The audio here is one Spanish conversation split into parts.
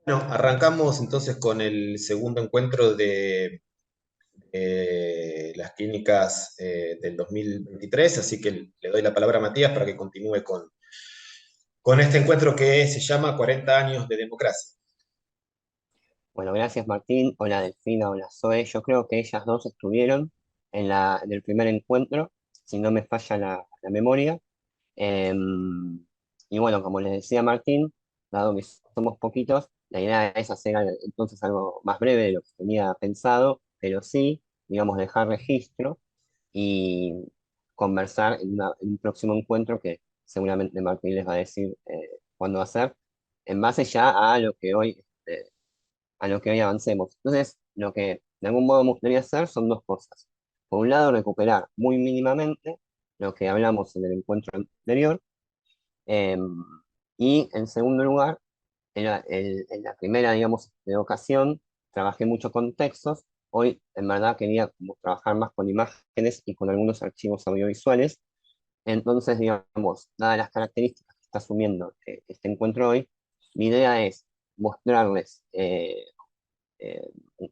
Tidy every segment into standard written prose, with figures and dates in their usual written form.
Bueno, arrancamos entonces con el segundo encuentro de las clínicas del 2023, así que le doy la palabra a Matías para que continúe con este encuentro que se llama 40 años de democracia. Bueno, gracias Martín. Hola Delfina, hola Zoe. Yo creo que ellas dos estuvieron en el primer encuentro, si no me falla la memoria. Y bueno, como les decía Martín, dado que somos poquitos, la idea es hacer entonces algo más breve de lo que tenía pensado, pero sí, digamos, dejar registro y conversar en un próximo encuentro que seguramente Martín les va a decir cuándo va a ser, en base ya a lo que hoy avancemos. Entonces, lo que de algún modo me gustaría hacer son dos cosas. Por un lado, recuperar muy mínimamente lo que hablamos en el encuentro anterior, eh, y en segundo lugar, en la primera, digamos, de ocasión, trabajé mucho con textos. Hoy, en verdad, quería como trabajar más con imágenes y con algunos archivos audiovisuales. Entonces, digamos, dadas las características que está asumiendo este encuentro hoy, mi idea es mostrarles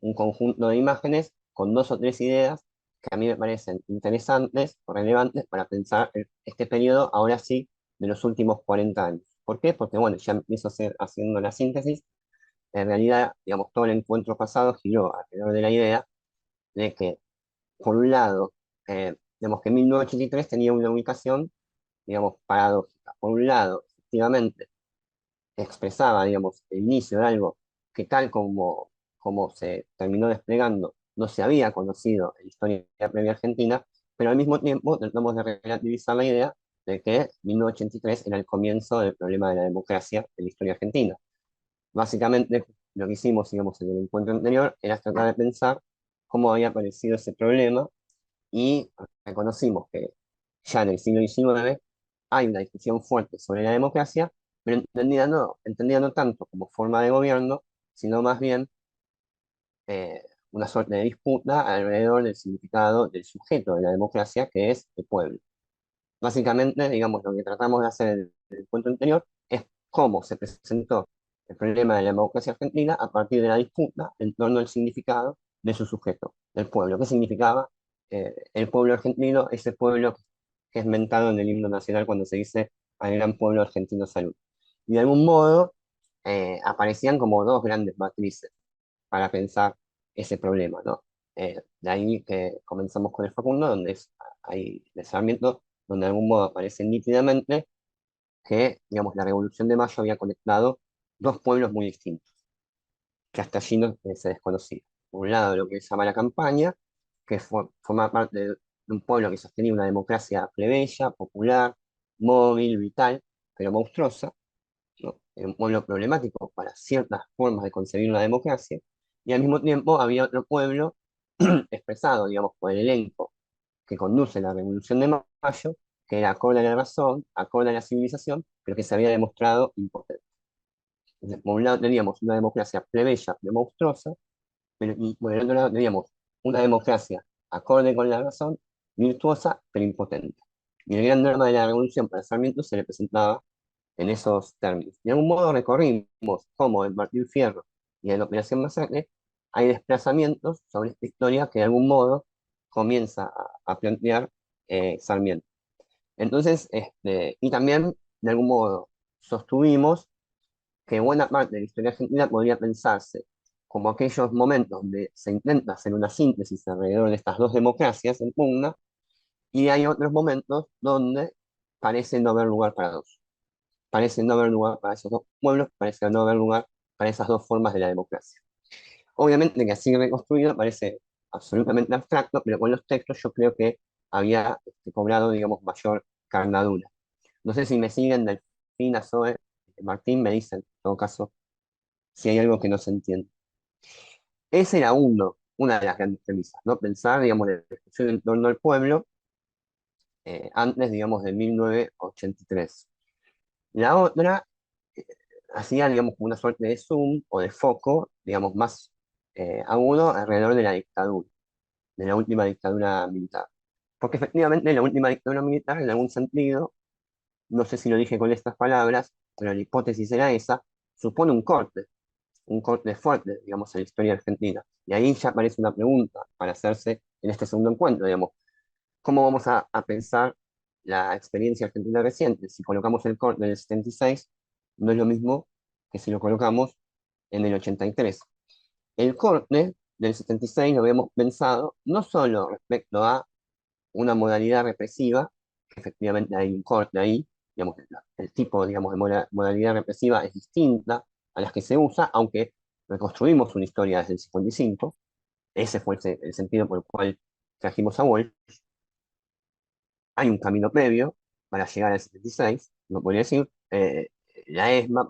un conjunto de imágenes con dos o tres ideas que a mí me parecen interesantes o relevantes para pensar este periodo, ahora sí, de los últimos 40 años. ¿Por qué? Porque, bueno, ya empiezo haciendo la síntesis. En realidad, digamos, todo el encuentro pasado giró alrededor de la idea de que, por un lado, digamos que 1983 tenía una ubicación, digamos, paradójica. Por un lado, efectivamente, expresaba, digamos, el inicio de algo que tal como se terminó desplegando, no se había conocido en la historia previa argentina, pero al mismo tiempo tratamos de relativizar la idea de que 1983 era el comienzo del problema de la democracia en la historia argentina. Básicamente, lo que hicimos, digamos, en el encuentro anterior era tratar de pensar cómo había aparecido ese problema y reconocimos que ya en el siglo XIX hay una discusión fuerte sobre la democracia, pero entendida no tanto como forma de gobierno, sino más bien una suerte de disputa alrededor del significado del sujeto de la democracia, que es el pueblo. Básicamente, digamos, lo que tratamos de hacer en el punto anterior es cómo se presentó el problema de la democracia argentina a partir de la disputa en torno al significado de su sujeto, del pueblo. ¿Qué significaba el pueblo argentino, ese pueblo que es mentado en el himno nacional cuando se dice al gran pueblo argentino salud? Y de algún modo aparecían como dos grandes matrices para pensar ese problema, ¿no? De ahí que comenzamos con el Facundo, donde hay de Sarmiento, donde de algún modo aparece nítidamente que, digamos, la Revolución de Mayo había conectado dos pueblos muy distintos, que hasta allí no, se desconocía. Por un lado, lo que se llama la campaña, que forma parte de un pueblo que sostenía una democracia plebeya, popular, móvil, vital, pero monstruosa, ¿no? Era un pueblo problemático para ciertas formas de concebir una democracia, y al mismo tiempo había otro pueblo expresado, digamos, por el elenco que conduce la Revolución de Mayo, que era acorde a la razón, acorde a la civilización, pero que se había demostrado impotente. Entonces, por un lado teníamos una democracia plebeya, pero monstruosa, pero, y por el otro lado teníamos una democracia acorde con la razón, virtuosa, pero impotente. Y el gran drama de la Revolución para Sarmiento se le presentaba en esos términos. De algún modo recorrimos cómo en Martín Fierro y en la Operación Masacre hay desplazamientos sobre esta historia que de algún modo comienza a plantear Sarmiento. Entonces, y también de algún modo sostuvimos que buena parte de la historia argentina podría pensarse como aquellos momentos donde se intenta hacer una síntesis alrededor de estas dos democracias en pugna, y hay otros momentos donde parece no haber lugar para dos. Parece no haber lugar para esos dos pueblos, parece no haber lugar para esas dos formas de la democracia. Obviamente que así reconstruido parece absolutamente abstracto, pero con los textos yo creo que había cobrado, digamos, mayor carnadura. No sé si me siguen, Delfina, Zoe, Martín, me dicen, en todo caso, si hay algo que no se entiende. Ese era una de las grandes premisas, ¿no? Pensar, digamos, la discusión en torno al pueblo antes, digamos, de 1983. La otra hacía, digamos, como una suerte de zoom o de foco, digamos, más agudo alrededor de la dictadura, de la última dictadura militar. Porque efectivamente la última dictadura militar, en algún sentido, no sé si lo dije con estas palabras, pero la hipótesis era esa, supone un corte un corte fuerte, digamos, en la historia argentina. Y ahí ya aparece una pregunta para hacerse en este segundo encuentro, digamos, ¿cómo vamos a pensar la experiencia argentina reciente? Si colocamos el corte del 76, no es lo mismo que si lo colocamos en el 83. El corte del 76 lo habíamos pensado no solo respecto a una modalidad represiva, que efectivamente hay un corte ahí, digamos, el tipo, digamos, de modalidad represiva es distinta a las que se usa, aunque reconstruimos una historia desde el 55, ese fue el sentido por el cual trajimos a Wolf. Hay un camino previo para llegar al 76, no podría decir, la ESMA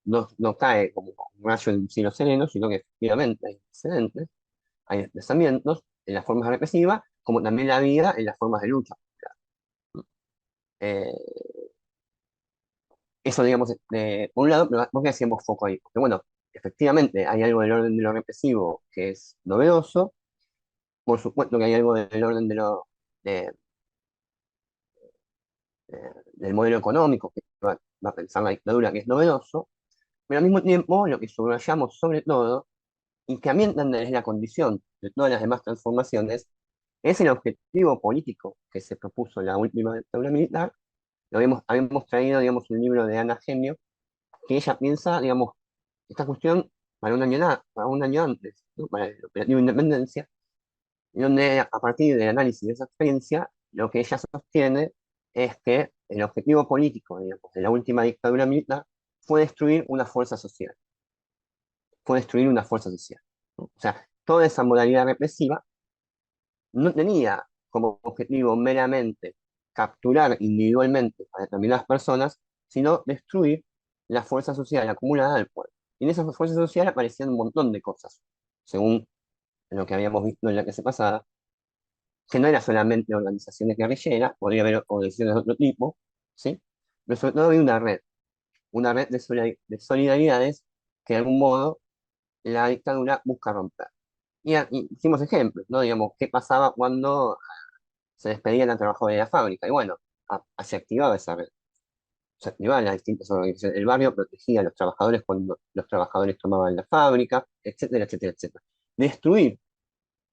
no cae como un rayo en un cielo sereno, sino que efectivamente hay antecedentes, hay desplazamientos en las formas represivas, como también la vida en las formas de lucha. Eh, Eso, digamos, por un lado, pero ¿por qué hacíamos foco ahí? Porque, bueno, efectivamente hay algo del orden de lo represivo que es novedoso, por supuesto que hay algo del orden de- del modelo económico que va a pensar la dictadura que es novedoso, pero al mismo tiempo lo que subrayamos sobre todo, y que a mi entender es la condición de todas las demás transformaciones, es el objetivo político que se propuso en la última dictadura militar. Habíamos traído, digamos, un libro de Ana Gemio, que ella piensa, digamos, esta cuestión para un año antes, ¿no? Para el operativo Independencia, y donde a partir del análisis de esa experiencia, lo que ella sostiene es que el objetivo político, digamos, de la última dictadura militar fue destruir una fuerza social, fue destruir una fuerza social, ¿no? O sea, toda esa modalidad represiva no tenía como objetivo meramente capturar individualmente a determinadas personas, sino destruir la fuerza social acumulada del pueblo. Y en esa fuerza social aparecían un montón de cosas, según lo que habíamos visto en la clase pasada, que no era solamente organizaciones guerrilleras, podría haber organizaciones de otro tipo, ¿sí? Pero sobre todo había una red de solidaridades que de algún modo la dictadura busca romper. Y hicimos ejemplos, ¿no? Digamos, ¿qué pasaba cuando se despedían a trabajadores de la fábrica? Y bueno, se activaba esa red, se activaban las distintas organizaciones. El barrio protegía a los trabajadores cuando los trabajadores tomaban la fábrica, etcétera, etcétera, etcétera. Destruir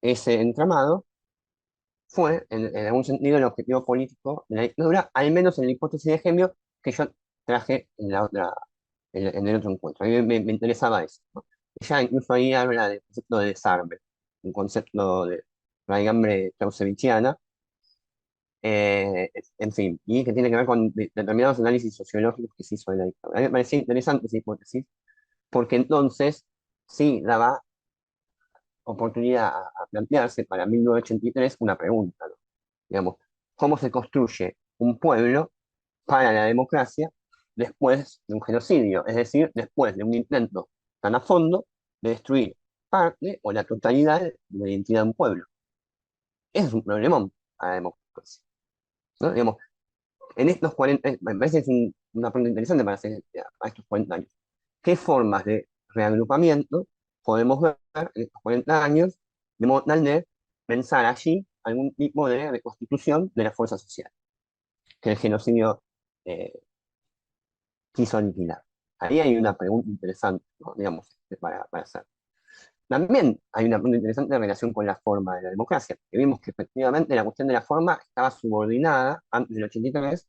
ese entramado fue, en algún sentido, el objetivo político de la dictadura, al menos en la hipótesis de Gemio que yo traje en la otra, en el otro encuentro. A mí me interesaba eso, ¿no? Ella incluso ahí habla del concepto de desarme, un concepto de raigambre clausewitziana, en fin, y que tiene que ver con determinados análisis sociológicos que se hizo de la dictadura. A mí me parecía interesante esa hipótesis, porque entonces sí daba oportunidad a plantearse para 1983 una pregunta, ¿no? Digamos, ¿cómo se construye un pueblo para la democracia después de un genocidio? Es decir, después de un intento tan a fondo de destruir parte o la totalidad de la identidad de un pueblo. Ese es un problemón para la democracia, ¿no? Digamos, en estos 40, me parece que es una pregunta interesante para hacer a estos 40 años. ¿Qué formas de reagrupamiento podemos ver en estos 40 años de modo tal de pensar allí algún tipo de reconstitución de la fuerza social que el genocidio eh, quiso aniquilar? Ahí hay una pregunta interesante, ¿no? Digamos, para hacer. También hay una pregunta interesante en relación con la forma de la democracia, porque vimos que efectivamente la cuestión de la forma estaba subordinada antes del 83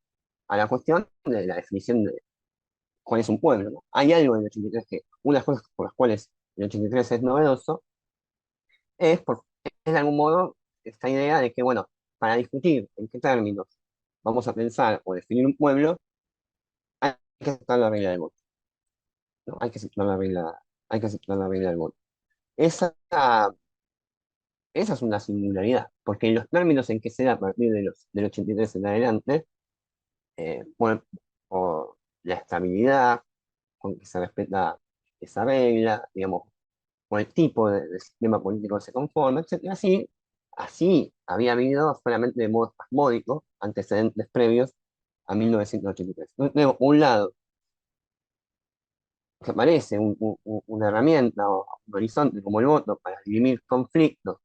a la cuestión de la definición de cuál es un pueblo, ¿no? Hay algo en el 83 que, una de las cosas por las cuales el 83 es novedoso, es de algún modo esta idea de que, bueno, para discutir en qué términos vamos a pensar o definir un pueblo, hay que aceptar la regla del voto, ¿no? Hay que aceptar la regla del voto. Esa, esa es una singularidad, porque en los términos en que se da a partir del 83 en adelante, bueno, por la estabilidad con que se respeta esa regla, digamos, por el tipo de sistema político que se conforma, etcétera, así había habido solamente de modo espasmódico antecedentes previos a 1983. Entonces, tenemos, por un lado, que aparece una herramienta o un horizonte como el voto para dirimir conflictos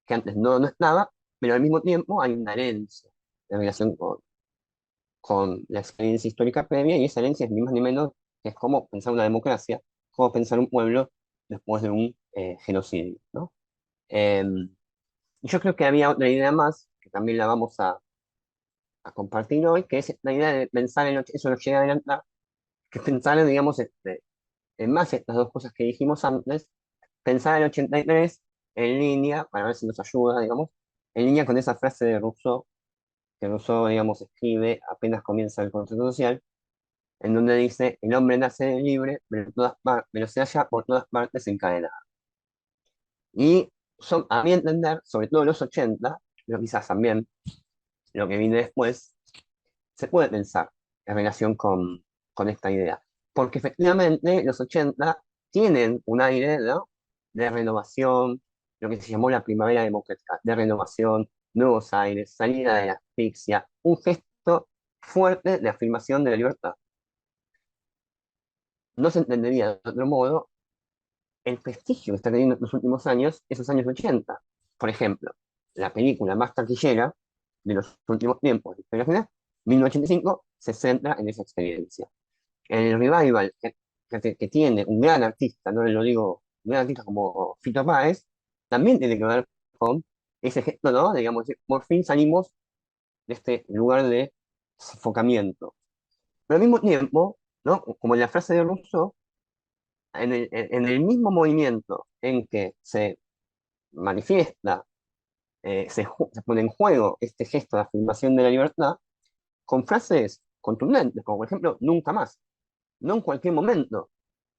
que antes no estaba, pero al mismo tiempo hay una herencia en relación con la experiencia histórica previa, y esa herencia es ni más ni menos que es como pensar una democracia cómo pensar un pueblo después de un genocidio, ¿no? Yo creo que había otra idea más, que también la vamos a compartir hoy, que es la idea de pensar en, eso lo llegué a adelantar, que pensar, digamos, en más estas dos cosas que dijimos antes, pensar el 83 en línea, para ver si nos ayuda, digamos, en línea con esa frase de Rousseau, que Rousseau, digamos, escribe apenas comienza el concepto social, en donde dice, el hombre nace libre, pero se halla por todas partes encadenado. Y son, a mi entender, sobre todo los 80, pero quizás también lo que viene después, se puede pensar en relación con esta idea. Porque efectivamente los 80 tienen un aire, ¿no?, de renovación, lo que se llamó la primavera democrática, de renovación, nuevos aires, salida de la asfixia, un gesto fuerte de afirmación de la libertad. No se entendería de otro modo el prestigio que está teniendo en los últimos años, esos años 80. Por ejemplo, la película más taquillera de los últimos tiempos de historia general, 1985, se centra en esa experiencia. El revival que tiene un gran artista, no lo digo, un gran artista como Fito Páez, también tiene que ver con ese gesto, ¿no? Digamos, por fin salimos de este lugar de sofocamiento. Pero al mismo tiempo, ¿no? Como en la frase de Rousseau, en el mismo movimiento en que se manifiesta, se pone en juego este gesto de afirmación de la libertad, con frases contundentes, como por ejemplo, nunca más. No en cualquier momento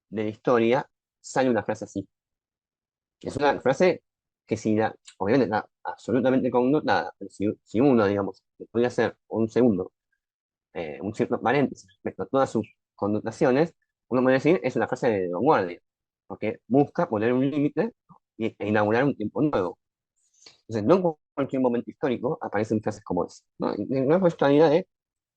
de la historia sale una frase así. Es una frase que si la, obviamente está absolutamente connotada, pero si uno, digamos, podría hacer un segundo, un cierto paréntesis respecto a todas sus connotaciones, uno puede decir es una frase de vanguardia, porque busca poner un límite e inaugurar un tiempo nuevo. Entonces, no en cualquier momento histórico aparecen frases como esa, ¿no? Y no es esta idea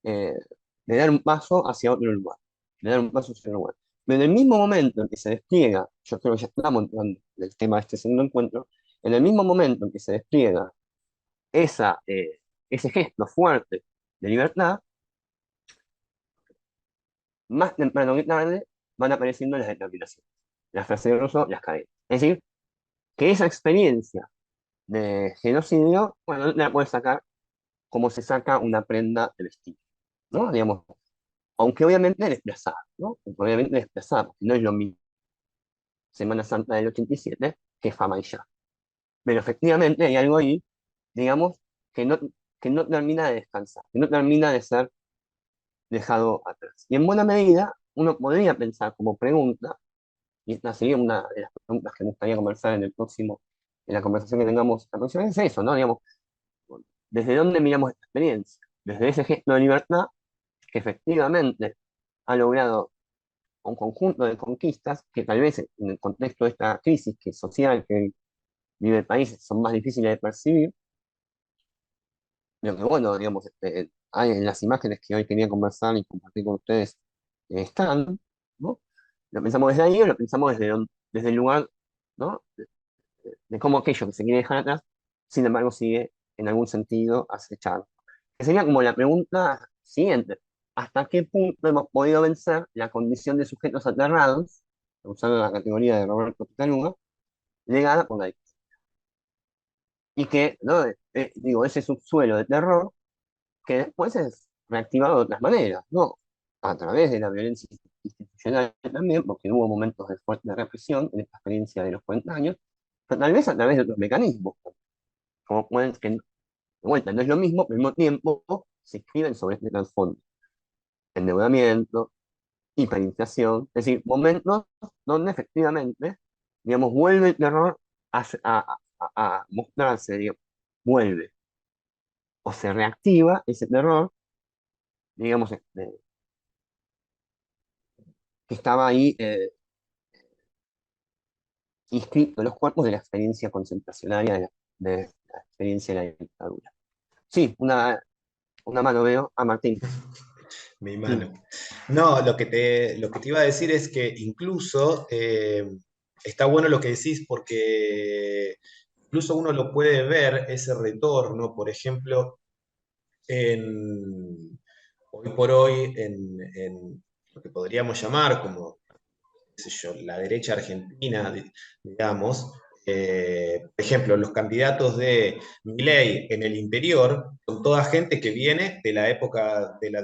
eh, de dar un paso hacia otro lugar, de dar un paso hacia otro lugar. Pero en el mismo momento en que se despliega, yo creo que ya estamos entrando en el tema de este segundo encuentro, en el mismo momento en que se despliega ese gesto fuerte de libertad, más temprano que tarde van apareciendo las determinaciones, las frases de Rousseau, las cadenas. Es decir, que esa experiencia de genocidio, bueno, no la puedes sacar como se saca una prenda de vestir, ¿no? Digamos, aunque obviamente desplazada, ¿no? Obviamente desplazada, porque no es lo mismo Semana Santa del 87 que Fama y Ya. Pero efectivamente hay algo ahí, digamos, que no, que no termina de descansar, que no termina de ser dejado atrás. Y en buena medida, uno podría pensar como pregunta, y esta sería una de las preguntas que me gustaría conversar en la conversación que tengamos la próxima vez, es eso, ¿no? Digamos, ¿desde dónde miramos esta experiencia? Desde ese gesto de libertad que efectivamente ha logrado un conjunto de conquistas que tal vez en el contexto de esta crisis que social que vive el país son más difíciles de percibir, pero que bueno, digamos, hay en las imágenes que hoy quería conversar y compartir con ustedes están, ¿no? Lo pensamos desde ahí o lo pensamos desde el lugar, ¿no?, de cómo aquello que se quiere dejar atrás, sin embargo, sigue en algún sentido acechando. Que sería como la pregunta siguiente: ¿hasta qué punto hemos podido vencer la condición de sujetos aterrados, usando la categoría de Roberto Picaluga, legada por la dictadura? Y que, ¿no?, digo, ese subsuelo de terror que después es reactivado de otras maneras, ¿no? A través de la violencia institucional también, porque hubo momentos de fuerte represión en esta experiencia de los 40 años, pero tal vez a través de otros mecanismos, como pueden, que de vuelta no es lo mismo, pero al mismo tiempo se escriben sobre este trasfondo: endeudamiento, hiperinflación, es decir, momentos donde efectivamente, digamos, vuelve el terror a mostrarse, digamos, vuelve o se reactiva ese terror, digamos, que estaba ahí inscrito en los cuerpos de la experiencia concentracionaria de la experiencia de la dictadura. Sí, una mano veo a Martín. Mi Sí, mano. No, lo que te iba a decir es que incluso está bueno lo que decís porque incluso uno lo puede ver, ese retorno, por ejemplo, hoy por hoy en lo que podríamos llamar como qué sé yo, la derecha argentina, digamos, por ejemplo, los candidatos de Milei en el interior son toda gente que viene de la época de la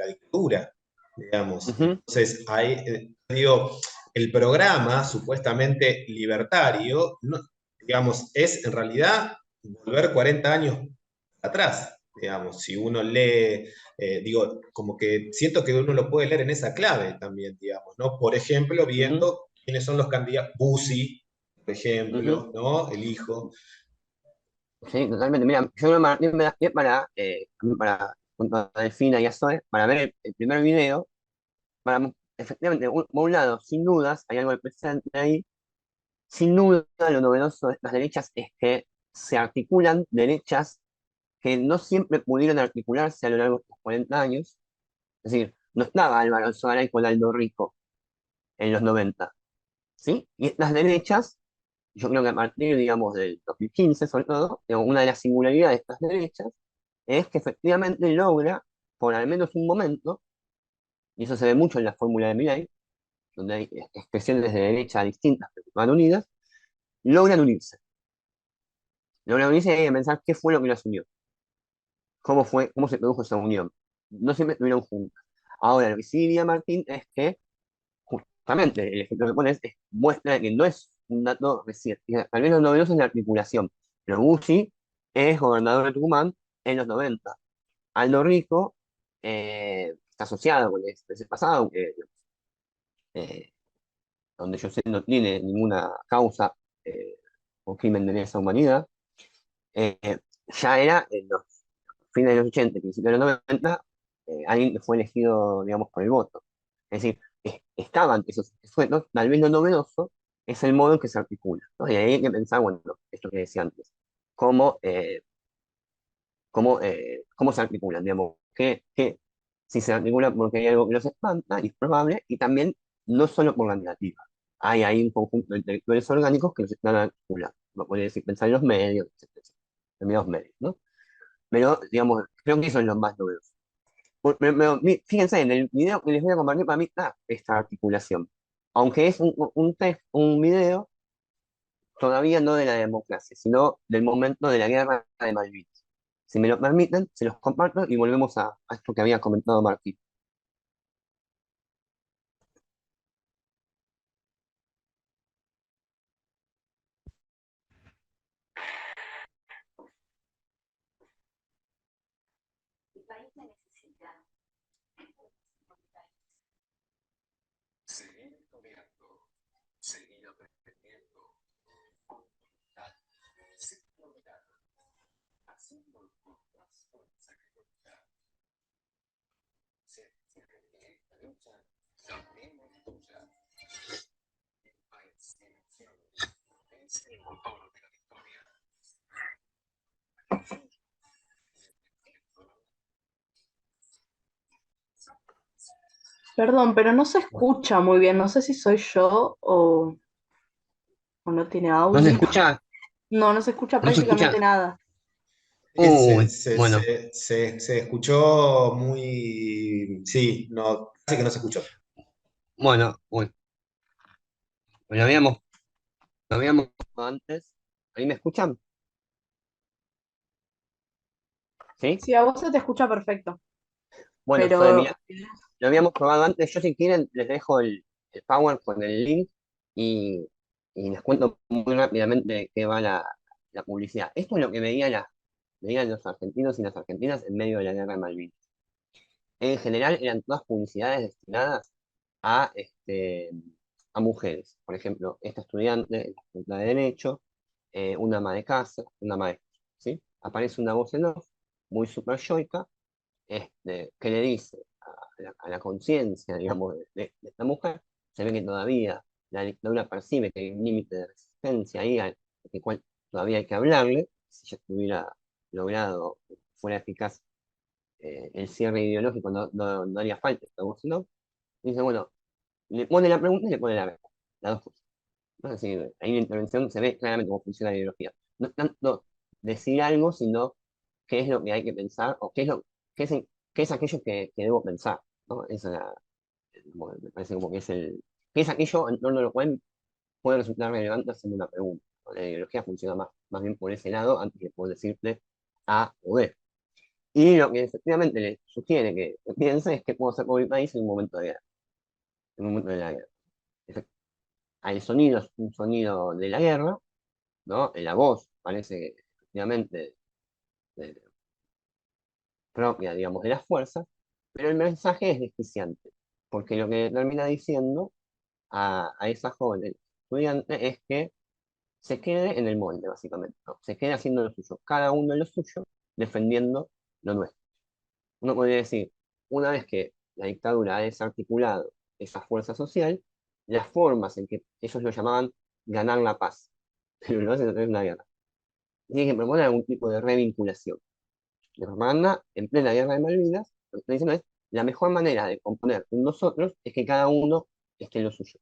dictadura, digamos. Ujú, Entonces, hay, digo, el programa supuestamente libertario, digamos, es en realidad volver 40 años atrás, digamos, si uno lee, digo, como que siento que uno lo puede leer en esa clave también, digamos, ¿no? Por ejemplo, ujú, viendo quiénes son los candidatos, Bussi, por ujú. ejemplo, ¿no? El hijo. Sí, totalmente. Mira, yo creo que Martín me da pie para junto a Delfina y a Zoe, para ver el primer video, efectivamente, por un lado, sin dudas, hay algo del presente ahí. Sin duda, lo novedoso de estas derechas es que se articulan derechas que no siempre pudieron articularse a lo largo de estos 40 años. Es decir, no estaba Álvaro Alzogaray con Aldo Rico en los 90, ¿sí? Y estas derechas, yo creo que a partir, digamos, del 2015, sobre todo, una de las singularidades de estas derechas es que efectivamente logra, por al menos un momento, y eso se ve mucho en la fórmula de Milei, donde hay expresiones de derecha distintas pero que van unidas, logran unirse. Logran unirse y hay que pensar qué fue lo que las unió, cómo fue, cómo se produjo esa unión. No siempre estuvieron juntas. Ahora, lo que sí diría Martín es que justamente el ejemplo que pones muestra que no es un dato reciente. Al menos novedoso es la articulación. Pero Bussi es gobernador de Tucumán en los 90. Aldo Rico está asociado con ese pasado, eh, donde yo sé no tiene ninguna causa o crimen de lesa humanidad. Eh, ya era en los fines de los 80, principios de los 90, alguien que fue elegido, digamos, por el voto. Es decir, estaban esos sujetos, tal vez lo novedoso es el modo en que se articula, ¿no? Y ahí hay que pensar, bueno, esto que decía antes, cómo, cómo se articulan, digamos, si se articulan porque hay algo que los espanta, y es probable, y también no solo por la negativa. Hay un conjunto de intelectuales orgánicos que los están articulando. Uno puede decir, pensar en los medios, etcétera, determinados medios, ¿no? Pero, digamos, creo que eso es lo más novedoso. Fíjense, en el video que les voy a compartir, para mí está esta articulación. Aunque es un video todavía no de la democracia, sino del momento de la guerra de Malvinas. Si me lo permiten, se los comparto y volvemos a esto que había comentado Martín. Perdón, pero no se escucha muy bien. No sé si soy yo o no tiene ¿No se audio. escucha? No, no se escucha ¿No se prácticamente escucha? nada. Uy, bueno, Se escuchó muy, sí, no, casi que no se escuchó. bueno, uy, pues lo habíamos antes. ¿Ahí me escuchan? ¿Sí? Sí, a vos se te escucha perfecto. Bueno, Zoe, Pero mira, lo habíamos probado antes. Yo, si quieren, les dejo el Power con el link y, y les cuento muy rápidamente de qué va la publicidad. Esto es lo que veían los argentinos y las argentinas en medio de la guerra de Malvinas. En general, eran todas publicidades destinadas a mujeres. Por ejemplo, esta estudiante en la Facultad de Derecho, una ama de casa, una maestra. ¿Sí? Aparece una voz en off, muy super yoica, que le dice a la conciencia, digamos, de esta mujer. Se ve que todavía la dictadura percibe que hay un límite de resistencia ahí, al cual todavía hay que hablarle. Si ya estuviera logrado, fuera eficaz el cierre ideológico, no haría falta esta voz, ¿no? Dice, bueno, le pone la pregunta y le pone la respuesta, las dos cosas. ¿No? Es decir, ahí la intervención se ve claramente cómo funciona la ideología. No es tanto decir algo, sino qué es lo que hay que pensar o qué es, qué es aquello que debo pensar, ¿no? Esa, bueno, me parece como que es ¿Qué es aquello en torno a lo cual puede resultar relevante haciendo una pregunta? La ideología funciona más bien por ese lado antes de poder decirte A o B. Y lo que efectivamente le sugiere que piense es que puedo ser por mi país en un momento de guerra, en un momento de la guerra. El sonido es un sonido de la guerra, ¿no? La voz parece efectivamente eh, propia, digamos, de las fuerzas, pero el mensaje es desquiciante, porque lo que termina diciendo a esa joven estudiante es que se quede en el molde, básicamente, ¿no? Se quede haciendo lo suyo, cada uno en lo suyo, defendiendo lo nuestro. Uno podría decir, una vez que la dictadura ha desarticulado esa fuerza social, las formas en que ellos lo llamaban ganar la paz, pero lo hacen a través de una guerra. Tienen que proponer algún tipo de revinculación. La propaganda, en plena guerra de Malvinas, lo que está diciendo es, la mejor manera de componer un nosotros es que cada uno esté en lo suyo.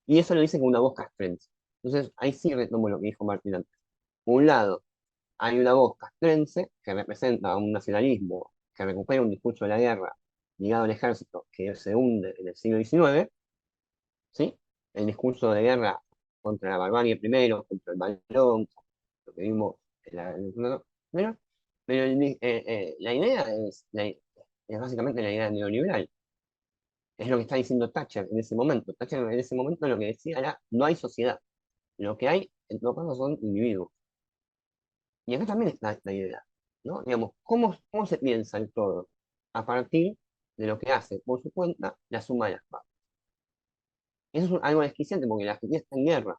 Y eso lo dice con una voz castrense. Entonces, ahí sí retomo lo que dijo Martín antes. Por un lado, hay una voz castrense que representa un nacionalismo que recupera un discurso de la guerra ligado al ejército que se hunde en el siglo XIX, ¿sí? El discurso de guerra contra la barbarie primero, contra el balón, lo que vimos primero, pero la idea es básicamente la idea neoliberal. Es lo que está diciendo Thatcher en ese momento. Thatcher en ese momento lo que decía era, no hay sociedad. Lo que hay, en todo caso, son individuos. Y acá también está la idea, ¿no? Digamos, ¿cómo se piensa el todo? A partir de lo que hace por su cuenta la suma de las partes. Eso es algo desquiciante porque la Argentina está en guerra.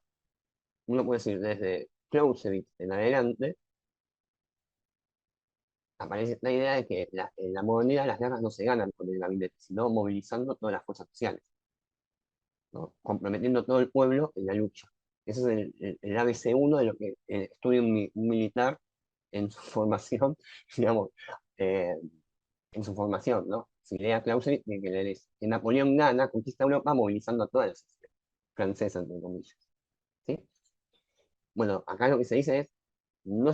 Uno puede decir, desde Clausewitz en adelante, aparece la idea de que en la modernidad las guerras no se ganan con el gabinete, sino movilizando todas las fuerzas sociales, ¿no? Comprometiendo todo el pueblo en la lucha. Ese es el ABC1 de lo que estudia un militar en su formación, digamos, eh, en su formación, ¿no? Si lee a Clausewitz, tiene que leer eso. Que Napoleón gana, conquista Europa movilizando a todas las sociedades francesas, entre comillas, ¿sí? Bueno, acá lo que se dice es, no,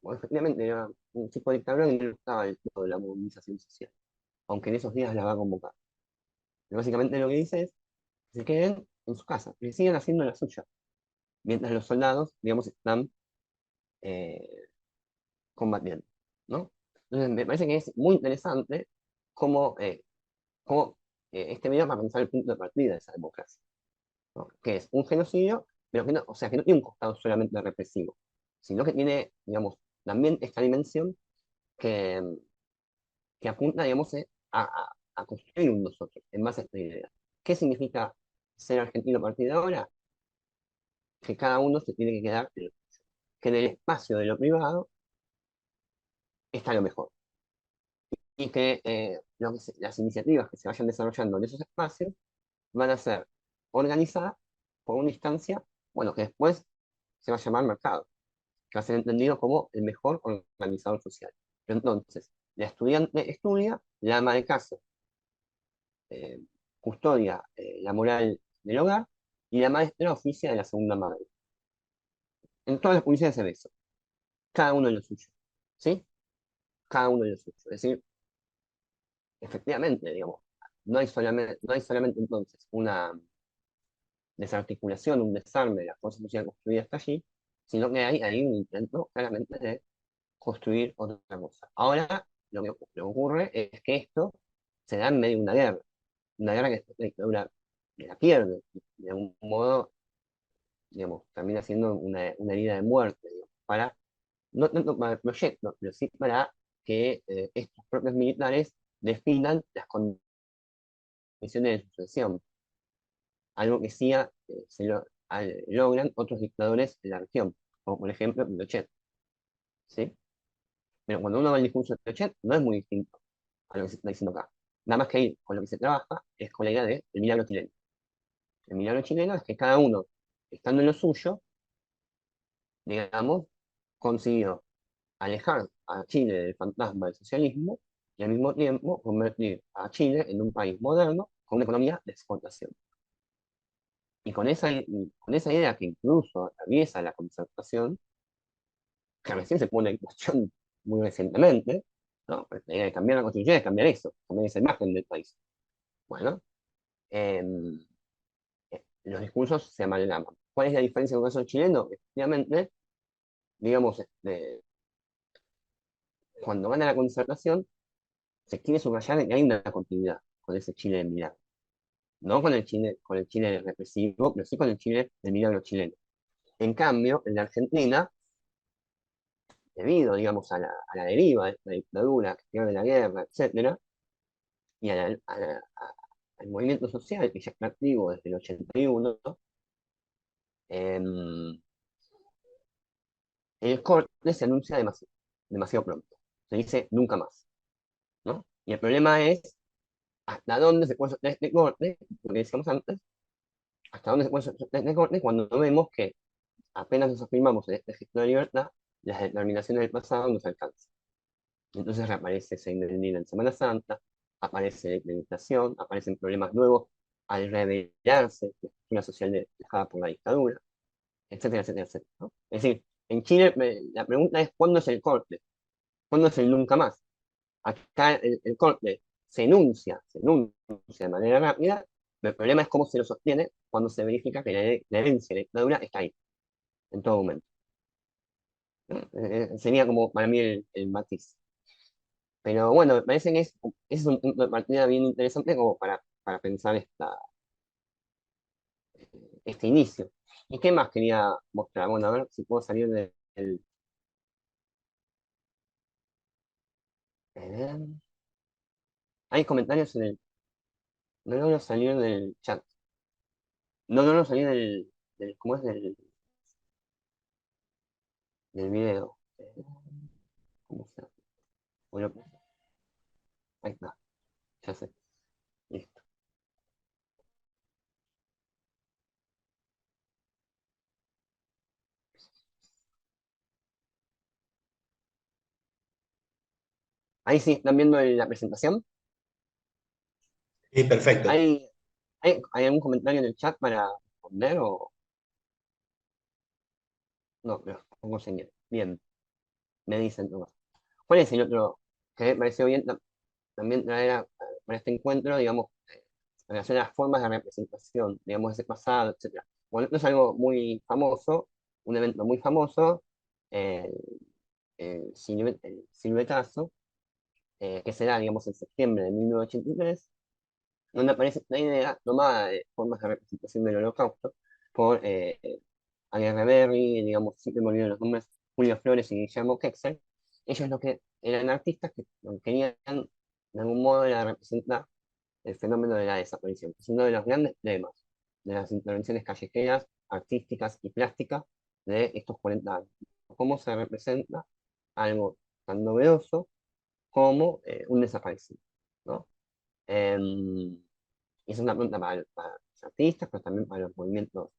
bueno, efectivamente era un tipo de dictadura que no estaba del todo de la movilización social, aunque en esos días la va a convocar. Pero básicamente lo que dice es que se queden en su casa, que sigan haciendo la suya, mientras los soldados, digamos, están eh, combatiendo, ¿no? Entonces me parece que es muy interesante cómo, este video para pensar el punto de partida de esa democracia, ¿no? Que es un genocidio, pero que no, o sea, que no tiene un costado solamente represivo, sino que tiene, digamos, también esta dimensión que, que apunta, digamos, a construir un nosotros en base a esta idea. ¿Qué significa ser argentino a partir de ahora? Que cada uno se tiene que quedar, que en el espacio de lo privado está lo mejor. Y que, las iniciativas que se vayan desarrollando en esos espacios van a ser organizadas por una instancia, bueno, que después se va a llamar mercado, que va a ser entendido como el mejor organizador social. Pero entonces, la estudiante estudia, la ama de casa eh, custodia la moral del hogar y la maestra oficia de la segunda madre. En todas las publicidades se ve eso, cada uno en lo suyo, ¿sí? Cada uno en lo suyo. Es decir, efectivamente, digamos, no hay solamente entonces una desarticulación, un desarme de la fuerza social construida hasta allí, sino que hay un intento claramente de construir otra cosa. Ahora, lo que ocurre es que esto se da en medio de una guerra que la dictadura la pierde, de algún modo, digamos, termina siendo una herida de muerte, digamos, no tanto para el proyecto, pero sí para que estos propios militares definan las condiciones de sucesión, algo que sí logran otros dictadores de la región, como por ejemplo Pinochet, ¿sí? Pero cuando uno va al discurso de Pinochet, no es muy distinto a lo que se está diciendo acá. Nada más que ahí, con lo que se trabaja, es con la idea del milagro chileno. El milagro chileno es que cada uno, estando en lo suyo, digamos, consiguió alejar a Chile del fantasma del socialismo y al mismo tiempo convertir a Chile en un país moderno con una economía de exportación. Y con esa idea que incluso atraviesa la concertación, que recién se pone en cuestión muy recientemente, ¿no? Pues la idea de cambiar la constitución es cambiar eso, cambiar esa imagen del país. Bueno, eh, los discursos se amalgaman. ¿Cuál es la diferencia con el caso chileno? Efectivamente, digamos, cuando gana la concertación, se quiere subrayar que hay una continuidad con ese Chile del milagro. No con el Chile represivo, pero sí con el Chile del milagro chileno. En cambio, en la Argentina, debido, digamos, a la deriva de la dictadura, de la guerra, etcétera, y al movimiento social que ya está activo desde el 81, em, el corte se anuncia demasiado pronto. Se dice nunca más, ¿no? Y el problema es hasta dónde se puede sostener este corte, porque decíamos antes, hasta dónde se puede sostener este corte cuando vemos que apenas nos afirmamos en este gesto de libertad, las determinaciones del pasado nos alcanzan. Entonces reaparece esa indemnidad en Semana Santa, aparece la inflación, aparecen problemas nuevos al revelarse la estructura social dejada por la dictadura, etcétera, etcétera, etcétera, ¿no? Es decir, en Chile la pregunta es ¿cuándo es el corte? ¿Cuándo es el nunca más? Acá el corte se enuncia de manera rápida, pero el problema es cómo se lo sostiene cuando se verifica que la herencia de la dictadura está ahí, en todo momento, ¿no? Sería como para mí el matiz. Pero bueno, me parece que ese es un punto de partida bien interesante como para pensar este inicio. ¿Y qué más quería mostrar? Bueno, a ver si puedo salir del... Hay comentarios en el... No logro salir del chat. No logro salir ¿cómo es? Del video. ¿Cómo se llama? Bueno, ahí está, ya sé. Listo. Ahí sí, ¿están viendo la presentación? Sí, perfecto. ¿Hay algún comentario en el chat para responder o no? Pero pongo señal. Bien, me dicen todo. ¿Cuál es el otro que me pareció bien también traer para este encuentro, digamos, en relación a las formas de representación, digamos, de ese pasado, etcétera? Bueno, esto es algo muy famoso, un evento muy famoso, eh, el siluetazo, que será, digamos, en septiembre de 1983, donde aparece esta idea tomada de formas de representación del holocausto por Aguirre Berry, digamos, siempre me olvido los nombres, Julio Flores y Guillermo Kexel. Ellos lo que eran artistas que lo que querían de algún modo era representar el fenómeno de la desaparición, que es uno de los grandes temas de las intervenciones callejeras, artísticas y plásticas de estos 40 años. Cómo se representa algo tan novedoso como un desaparecido, ¿no? Em, y es una pregunta para los artistas, pero también para los movimientos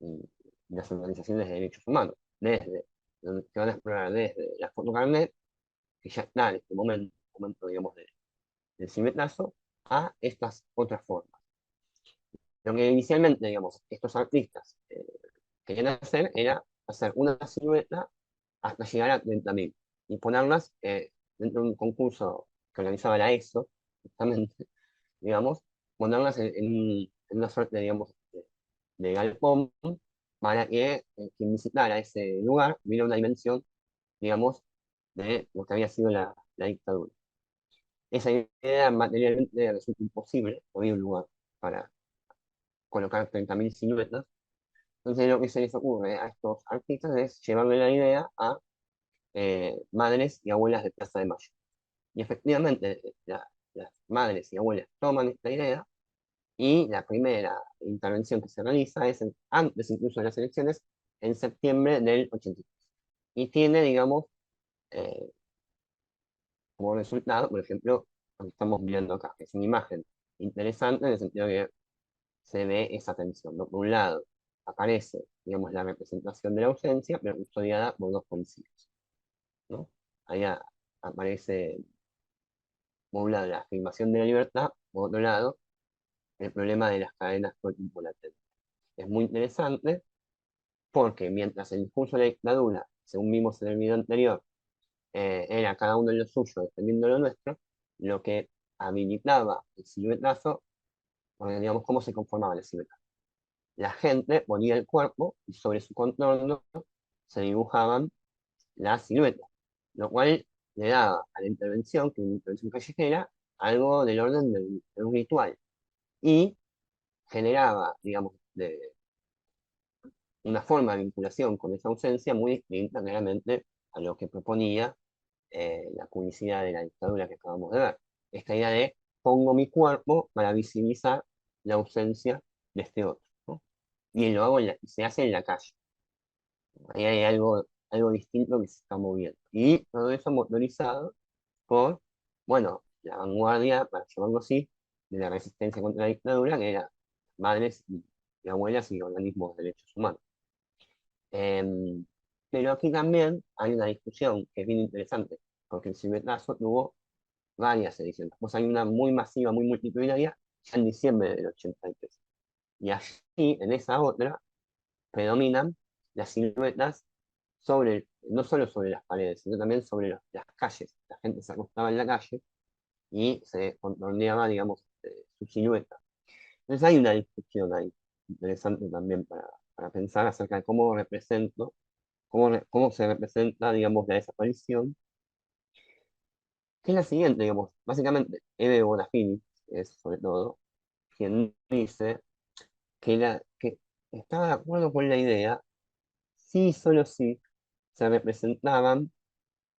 y las organizaciones de derechos humanos, donde se van a explorar desde la fotocarnet, que ya está en este momento digamos, del cimentazo, a estas otras formas. Lo que inicialmente, digamos, estos artistas querían hacer era hacer una silueta hasta llegar a 30.000 y ponerlas dentro de un concurso que organizaba la ESO, justamente, digamos, ponerlas en una suerte, digamos, de galpón para que quien visitara ese lugar viera una dimensión, digamos, de lo que había sido la dictadura. Esa idea materialmente resulta imposible, no había un lugar para colocar 30.000 siluetas. Entonces lo que se les ocurre a estos artistas es llevarle la idea a madres y abuelas de Plaza de Mayo. Y efectivamente las madres y abuelas toman esta idea y la primera intervención que se realiza es antes incluso de las elecciones, en septiembre del 83. Y tiene, digamos, eh, como resultado, por ejemplo, lo que estamos viendo acá, que es una imagen interesante en el sentido que se ve esa tensión, ¿no? Por un lado, aparece, digamos, la representación de la ausencia, pero custodiada por dos policías, ¿no? Ahí aparece, por un lado, la afirmación de la libertad, por otro lado, el problema de las cadenas por tiempo latente. Es muy interesante porque mientras el discurso de la dictadura, según vimos en el video anterior, era cada uno en lo suyo, defendiendo lo nuestro, lo que habilitaba el siluetazo, porque digamos, cómo se conformaba la silueta. la gente ponía el cuerpo y sobre su contorno se dibujaban las siluetas, lo cual le daba a la intervención, que es una intervención callejera, algo del orden de un ritual y generaba, digamos, una forma de vinculación con esa ausencia muy distinta claramente a lo que proponía la publicidad de la dictadura que acabamos de ver. Esta idea de pongo mi cuerpo para visibilizar la ausencia de este otro, ¿no? Y lo hago y se hace en la calle. Ahí hay algo distinto que se está moviendo. Y todo eso motorizado por, bueno, la vanguardia, para llamarlo así, de la resistencia contra la dictadura, que era madres y abuelas y organismos de derechos humanos. Em, pero aquí también hay una discusión que es bien interesante, porque el cibertazo tuvo varias ediciones. Pues hay una muy masiva, muy multitudinaria, ya en diciembre del 83. Y allí, en esa otra, predominan las siluetas no solo sobre las paredes, sino también sobre las calles. La gente se acostaba en la calle y se contorneaba, digamos, su silueta. Entonces hay una discusión ahí interesante también para pensar acerca de cómo represento, cómo se representa, digamos, la desaparición, que es la siguiente, digamos, básicamente, Eve Bonafini es sobre todo quien dice que estaba de acuerdo con la idea, si solo si se representaban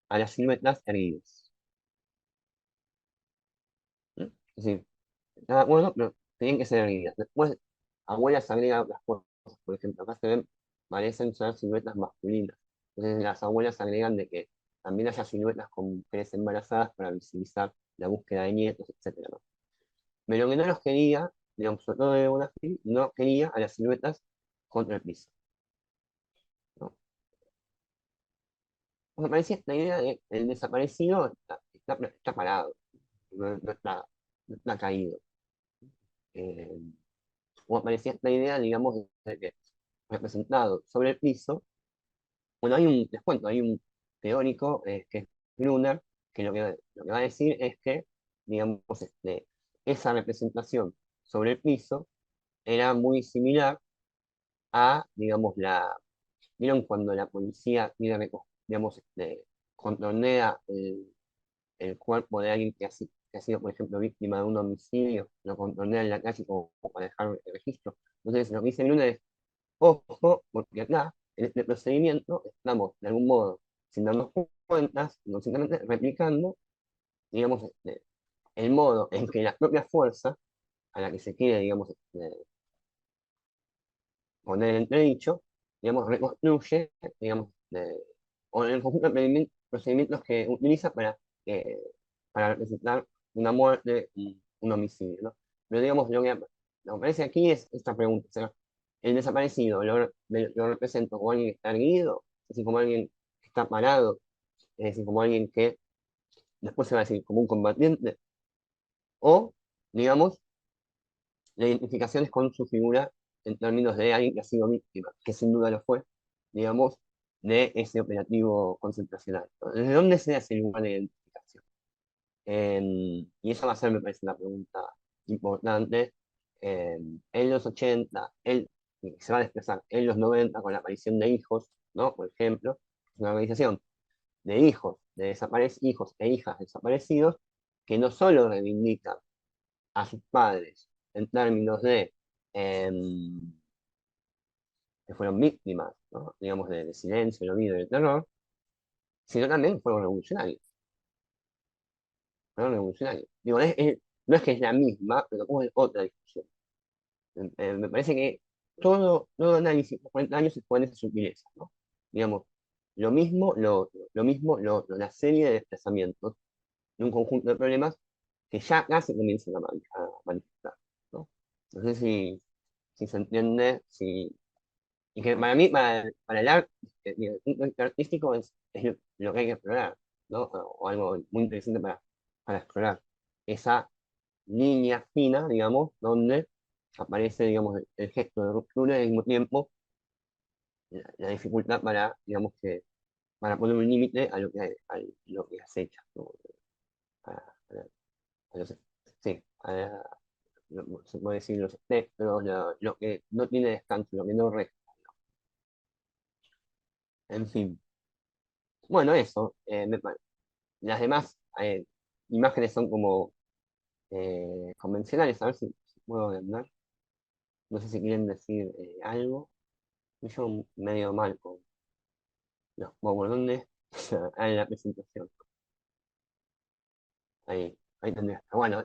a las siluetas erguidas. ¿Mm? Es decir, estaba de acuerdo, pero tenían que ser erguidas. Después, abuelas agregan otras cosas, por ejemplo, acá se ven, parecen ser siluetas masculinas. Entonces las abuelas agregan de que también haya siluetas con mujeres embarazadas para visibilizar la búsqueda de nietos, etcétera, ¿no? Pero que no los quería, digamos, sobre todo de Bonafini, no quería a las siluetas contra el piso, ¿no? Me parecía esta idea de el desaparecido está parado, no está caído. Eh, o aparecía esta idea, digamos, de que representado sobre el piso, bueno, les cuento, hay un teórico que es Gruner, que lo que va a decir es que, digamos, esa representación sobre el piso era muy similar a, digamos, ¿vieron cuando la policía, digamos, contornea el cuerpo de alguien que ha sido, por ejemplo, víctima de un homicidio, lo contornea en la calle como para dejar el registro? Entonces, lo que dice Luna es, ojo, porque acá, en este procedimiento, estamos, de algún modo, sin darnos cuenta, conscientemente replicando, digamos, el modo en que la propia fuerza a la que se quiere, digamos, poner en entredicho, digamos, reconstruye, digamos, o en el conjunto de procedimientos que utiliza para representar una muerte y un homicidio, ¿no? Pero digamos, lo que aparece aquí es esta pregunta, o sea, el desaparecido lo represento como alguien que está erguido, es decir, como alguien que está parado, es decir, como alguien que después se va a decir como un combatiente, o, digamos, la identificación es con su figura en términos de alguien que ha sido víctima, que sin duda lo fue, digamos, de ese operativo concentracional, ¿no? ¿Desde dónde se hace el lugar de identificación? Y eso va a ser, me parece, una pregunta importante. En los 80, él se va a desplazar en los 90 con la aparición de Hijos, ¿no? Por ejemplo, es una organización de hijos e hijas desaparecidos que no solo reivindican a sus padres en términos de em, que fueron víctimas, ¿no? Digamos, de silencio, el olvido y el terror, sino también fueron revolucionarios. Fueron revolucionarios. Digo, no es que es la misma, pero como es otra discusión. Me parece que todo análisis por 40 años se pone esa sutileza, ¿no? Digamos, la serie de desplazamientos de un conjunto de problemas que ya casi comienzan a manifestar, ¿no? No sé si se entiende, y que para mí, para el arte, el punto de vista artístico es lo que hay que explorar, ¿no? O algo muy interesante para explorar. Esa línea fina, digamos, donde aparece, digamos, el gesto de ruptura y al mismo tiempo la dificultad para poner un límite a lo que acecha, ¿no? A- a- a los- sí, se puede decir los espectros, lo que no tiene descanso, lo que no resta, en fin. Bueno, eso, las demás imágenes son como convencionales, a ver si puedo andar. No sé si quieren decir algo. Yo medio mal con los borbones en la presentación. Ahí tendría. Bueno,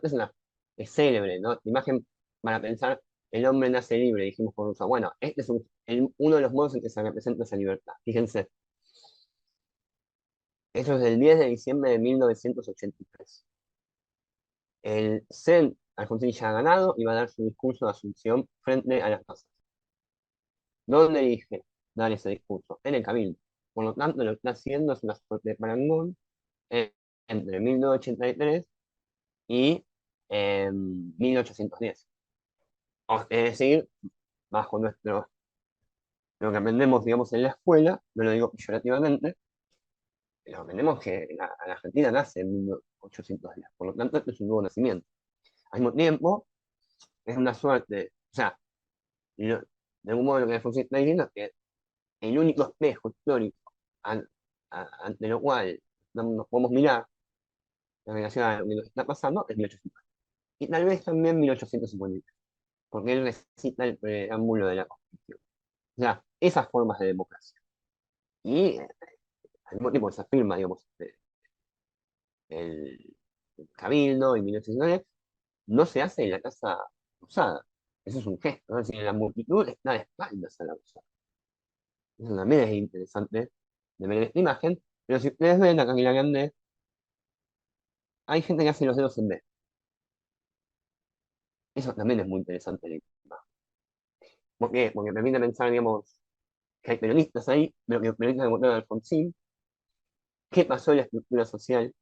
es célebre, ¿no? Imagen para pensar, el hombre nace libre, dijimos por Rousseau. Bueno, este es uno de los modos en que se representa esa libertad. Fíjense, eso es del 10 de diciembre de 1983. El CEN, Alfonsín ya ha ganado y va a dar su discurso de asunción frente a las masas. ¿Dónde dije dar ese discurso? En el Cabildo. Por lo tanto, lo que está haciendo es una suerte de parangón eh, entre 1983 y 1810. Es decir, bajo lo que aprendemos, digamos, en la escuela, no lo digo peyorativamente, pero aprendemos que la Argentina nace en 1810. Por lo tanto, esto es un nuevo nacimiento. Al mismo tiempo, es una suerte, o sea, de algún modo lo que Alfonsín está diciendo es que el único espejo histórico ante lo cual nos podemos mirar en relación a lo que nos está pasando es 1800. Y tal vez también 1850, porque él recita el preámbulo de la Constitución. O sea, esas formas de democracia. Y al mismo tiempo se afirma, digamos, el, el Cabildo y 1809, no se hace en la Casa Rosada. Eso es un gesto, ¿no? Es decir, la multitud está de espaldas a la Rosada. Eso también es interesante de ver esta imagen, pero si ustedes ven acá en la grande, hay gente que hace los dedos en B. Eso también es muy interesante. ¿Por qué? Porque permite pensar, digamos, que hay peronistas ahí, pero que peronistas que votaron a Alfonsín, qué pasó en la estructura social,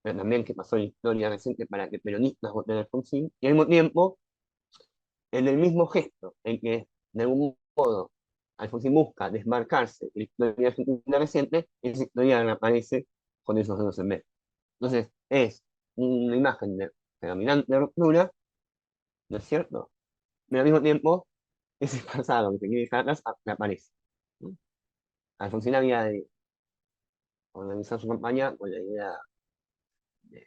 pero también qué pasó en la historia reciente para que peronistas voten a Alfonsín, y al mismo tiempo, en el mismo gesto, en que de algún modo Alfonsín busca desmarcarse de la historia argentina reciente, esa historia reaparece con esos dedos en B. Entonces, es una imagen de predominante ruptura, ¿no es cierto? Pero al mismo tiempo, ese pasado que se quiere dejar atrás reaparece, ¿no? Alfonsín había de organizar su campaña con la idea de,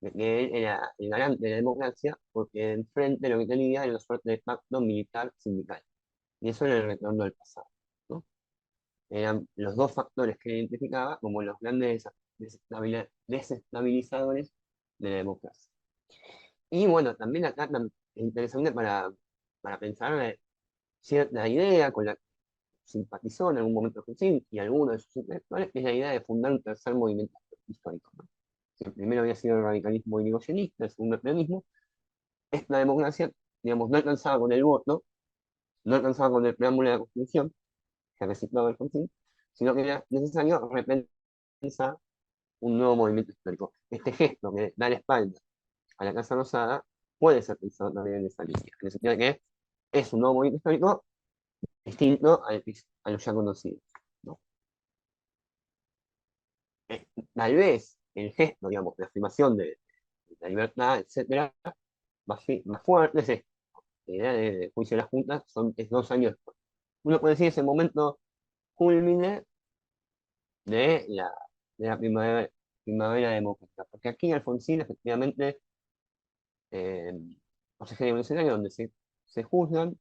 de que él era el garante de la democracia, porque enfrente lo que tenía era una suerte de pacto militar sindical. Y eso era el retorno al pasado, ¿no? Eran los dos factores que él identificaba como los grandes desestabilizadores de la democracia. Y bueno, también acá es interesante para pensar cierta idea con la que simpatizó en algún momento Alfonsín y algunos de sus intelectuales, que es la idea de fundar un tercer movimiento histórico, ¿no? El primero había sido el radicalismo irigoyenista, el segundo el peronismo. Esta democracia, digamos, no alcanzaba con el voto, no alcanzaba con el preámbulo de la Constitución, que recitaba Alfonsín, sino que era necesario repensar un nuevo movimiento histórico. Este gesto que da la espalda a la Casa Rosada puede ser pensado también en esa línea, en el sentido de que es un nuevo movimiento histórico distinto a lo ya conocido, ¿no? Tal vez el gesto, digamos, de afirmación de la libertad, etcétera, más fuerte es esto. La idea de juicio de las juntas es 2 años después. Uno puede decir ese momento culmine de la primavera democrática, porque aquí Alfonsín efectivamente eh, consejero revolucionario donde se juzgan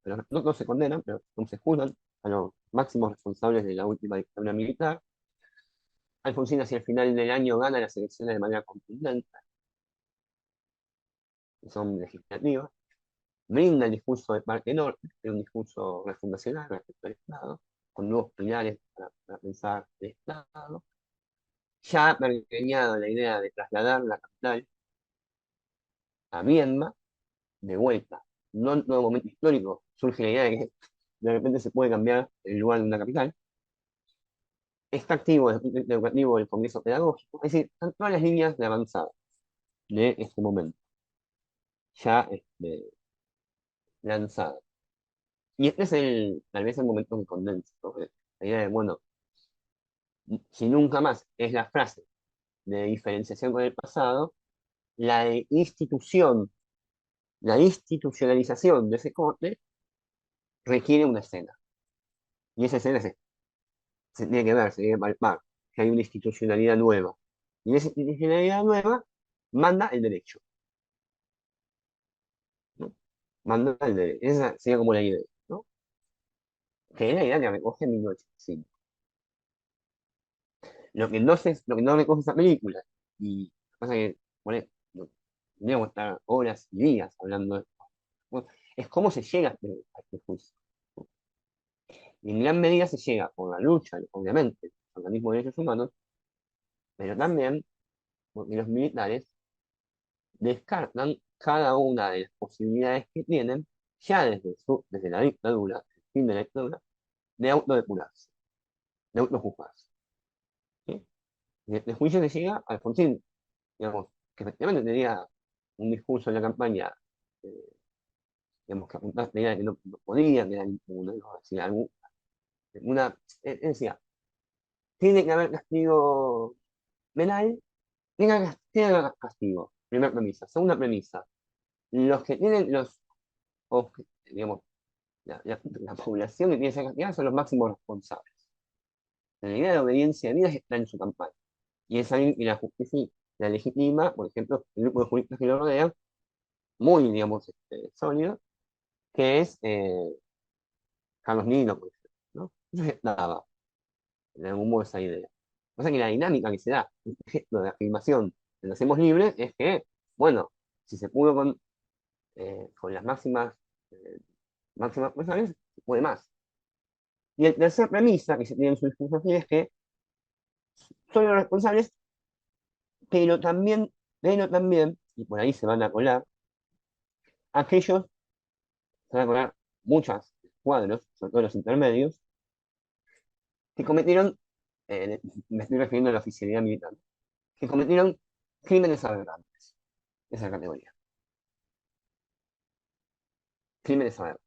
no se condenan, pero no se juzgan a los máximos responsables de la última dictadura militar. Alfonsín hacia el final del año gana las elecciones de manera contundente, que son legislativas, brinda el discurso de Parque Norte, que es un discurso refundacional respecto al Estado, con nuevos pilares para pensar el Estado. Ya ha pergeñado la idea de trasladar la capital a Viedma, de vuelta. No en un nuevo momento histórico, surge la idea de que de repente se puede cambiar el lugar de una capital. Está activo desde el punto de vista educativo el Congreso Pedagógico, es decir, están todas las líneas de avanzada de este momento, ya lanzada. Y este es tal vez el momento que condensa, ¿no? La idea de, bueno, si nunca más es la frase de diferenciación con el pasado, la de institución La institucionalización de ese corte requiere una escena. Y esa escena se tiene que ver, se tiene que palpar, que hay una institucionalidad nueva. Y en esa institucionalidad nueva manda el derecho, ¿no? Manda el derecho. Esa sería como la idea, ¿no? Que es la idea que recoge en 1985. Lo que no recoge esa película, y pasa que, bueno, tendríamos que estar horas y días hablando de esto, bueno, es cómo se llega a este juicio. Y en gran medida se llega por la lucha, obviamente, de los organismos de derechos humanos, pero también porque los militares descartan cada una de las posibilidades que tienen, ya desde la dictadura, el fin de la dictadura, de autodepurarse, de autojuzgarse. ¿Sí? Y el juicio se llega a Alfonsín, digamos, que efectivamente tenía un discurso en la campaña, eh, digamos, que apuntaba a la idea de que no podía quedar impune, ¿no? Decía, él decía, tiene que haber castigo penal, tiene que haber castigo, primera premisa. Segunda premisa, los que tienen digamos, la población que tiene esa cantidad son los máximos responsables. La idea de obediencia a vida está en su campaña. Y es alguien que la justicia, la legitima, por ejemplo, el grupo de juristas que lo rodean, muy, digamos, sólido, que es Carlos Nino, por ejemplo, ¿no? Eso estaba, en algún modo, esa idea. O sea que la dinámica que se da, el ejemplo de afirmación de los hacemos libres, es que, bueno, si se pudo con las máximas personales, se puede más. Y el tercer premisa que se tiene en su discurso aquí es que son los responsables, pero también, y por ahí se van a colar, aquellos, se van a colar muchos cuadros, sobre todo los intermedios, que cometieron, me estoy refiriendo a la oficialidad militar, que cometieron crímenes aberrantes, esa categoría, crímenes aberrantes.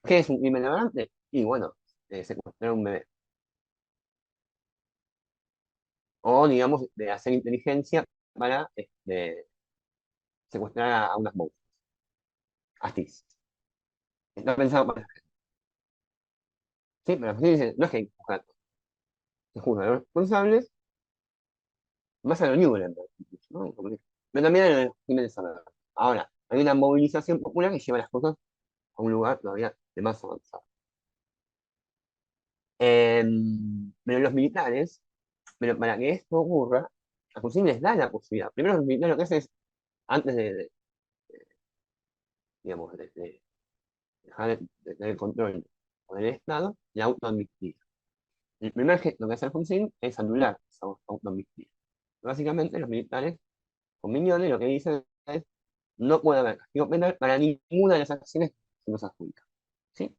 ¿Qué es un crimen aberrante? Y bueno, secuestrar a un bebé. O, digamos, de hacer inteligencia para secuestrar a unas monjas. Así. Está pensado para... Sí, pero así dice, no es que hay que juzgar, se juzgan a los responsables, más a los Newland, ¿no? Pero también a los crímenes aberrantes. Ahora, hay una movilización popular que lleva las cosas a un lugar todavía de más avanzado. Pero los militares, pero para que esto ocurra, a Alfonsín les da la posibilidad. Primero los militares lo que hacen es, antes digamos, de dejar de tener el control del Estado, la autoamnistía. El primer gesto que hace Alfonsín es anular esa autoamnistía. Básicamente los militares con Miñones lo que dicen es no puede haber castigo penal para ninguna de las acciones que nos adjudican. ¿Sí?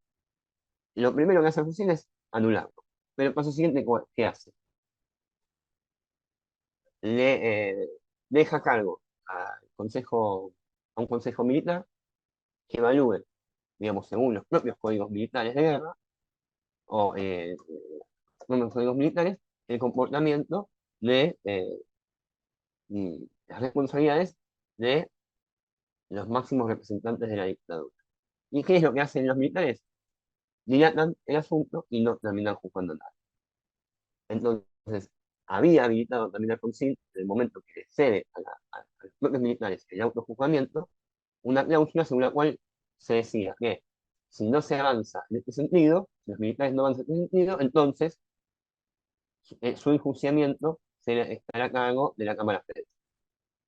Lo primero que hace Alfonsín es anularlo. Pero el paso siguiente, ¿qué hace? Le deja a cargo a un consejo militar que evalúe, digamos, según los propios códigos militares de guerra, o según los códigos militares, el comportamiento y las responsabilidades de los máximos representantes de la dictadura. ¿Y qué es lo que hacen los militares? Dilatan el asunto y no terminan juzgando nada. Entonces, había habilitado también Alfonsín, en el momento que le cede a los propios militares el autojuzgamiento, una cláusula según la cual se decía que si no se avanza en este sentido, si los militares no avanzan en este sentido, entonces su enjuiciamiento estará a cargo de la Cámara Federal.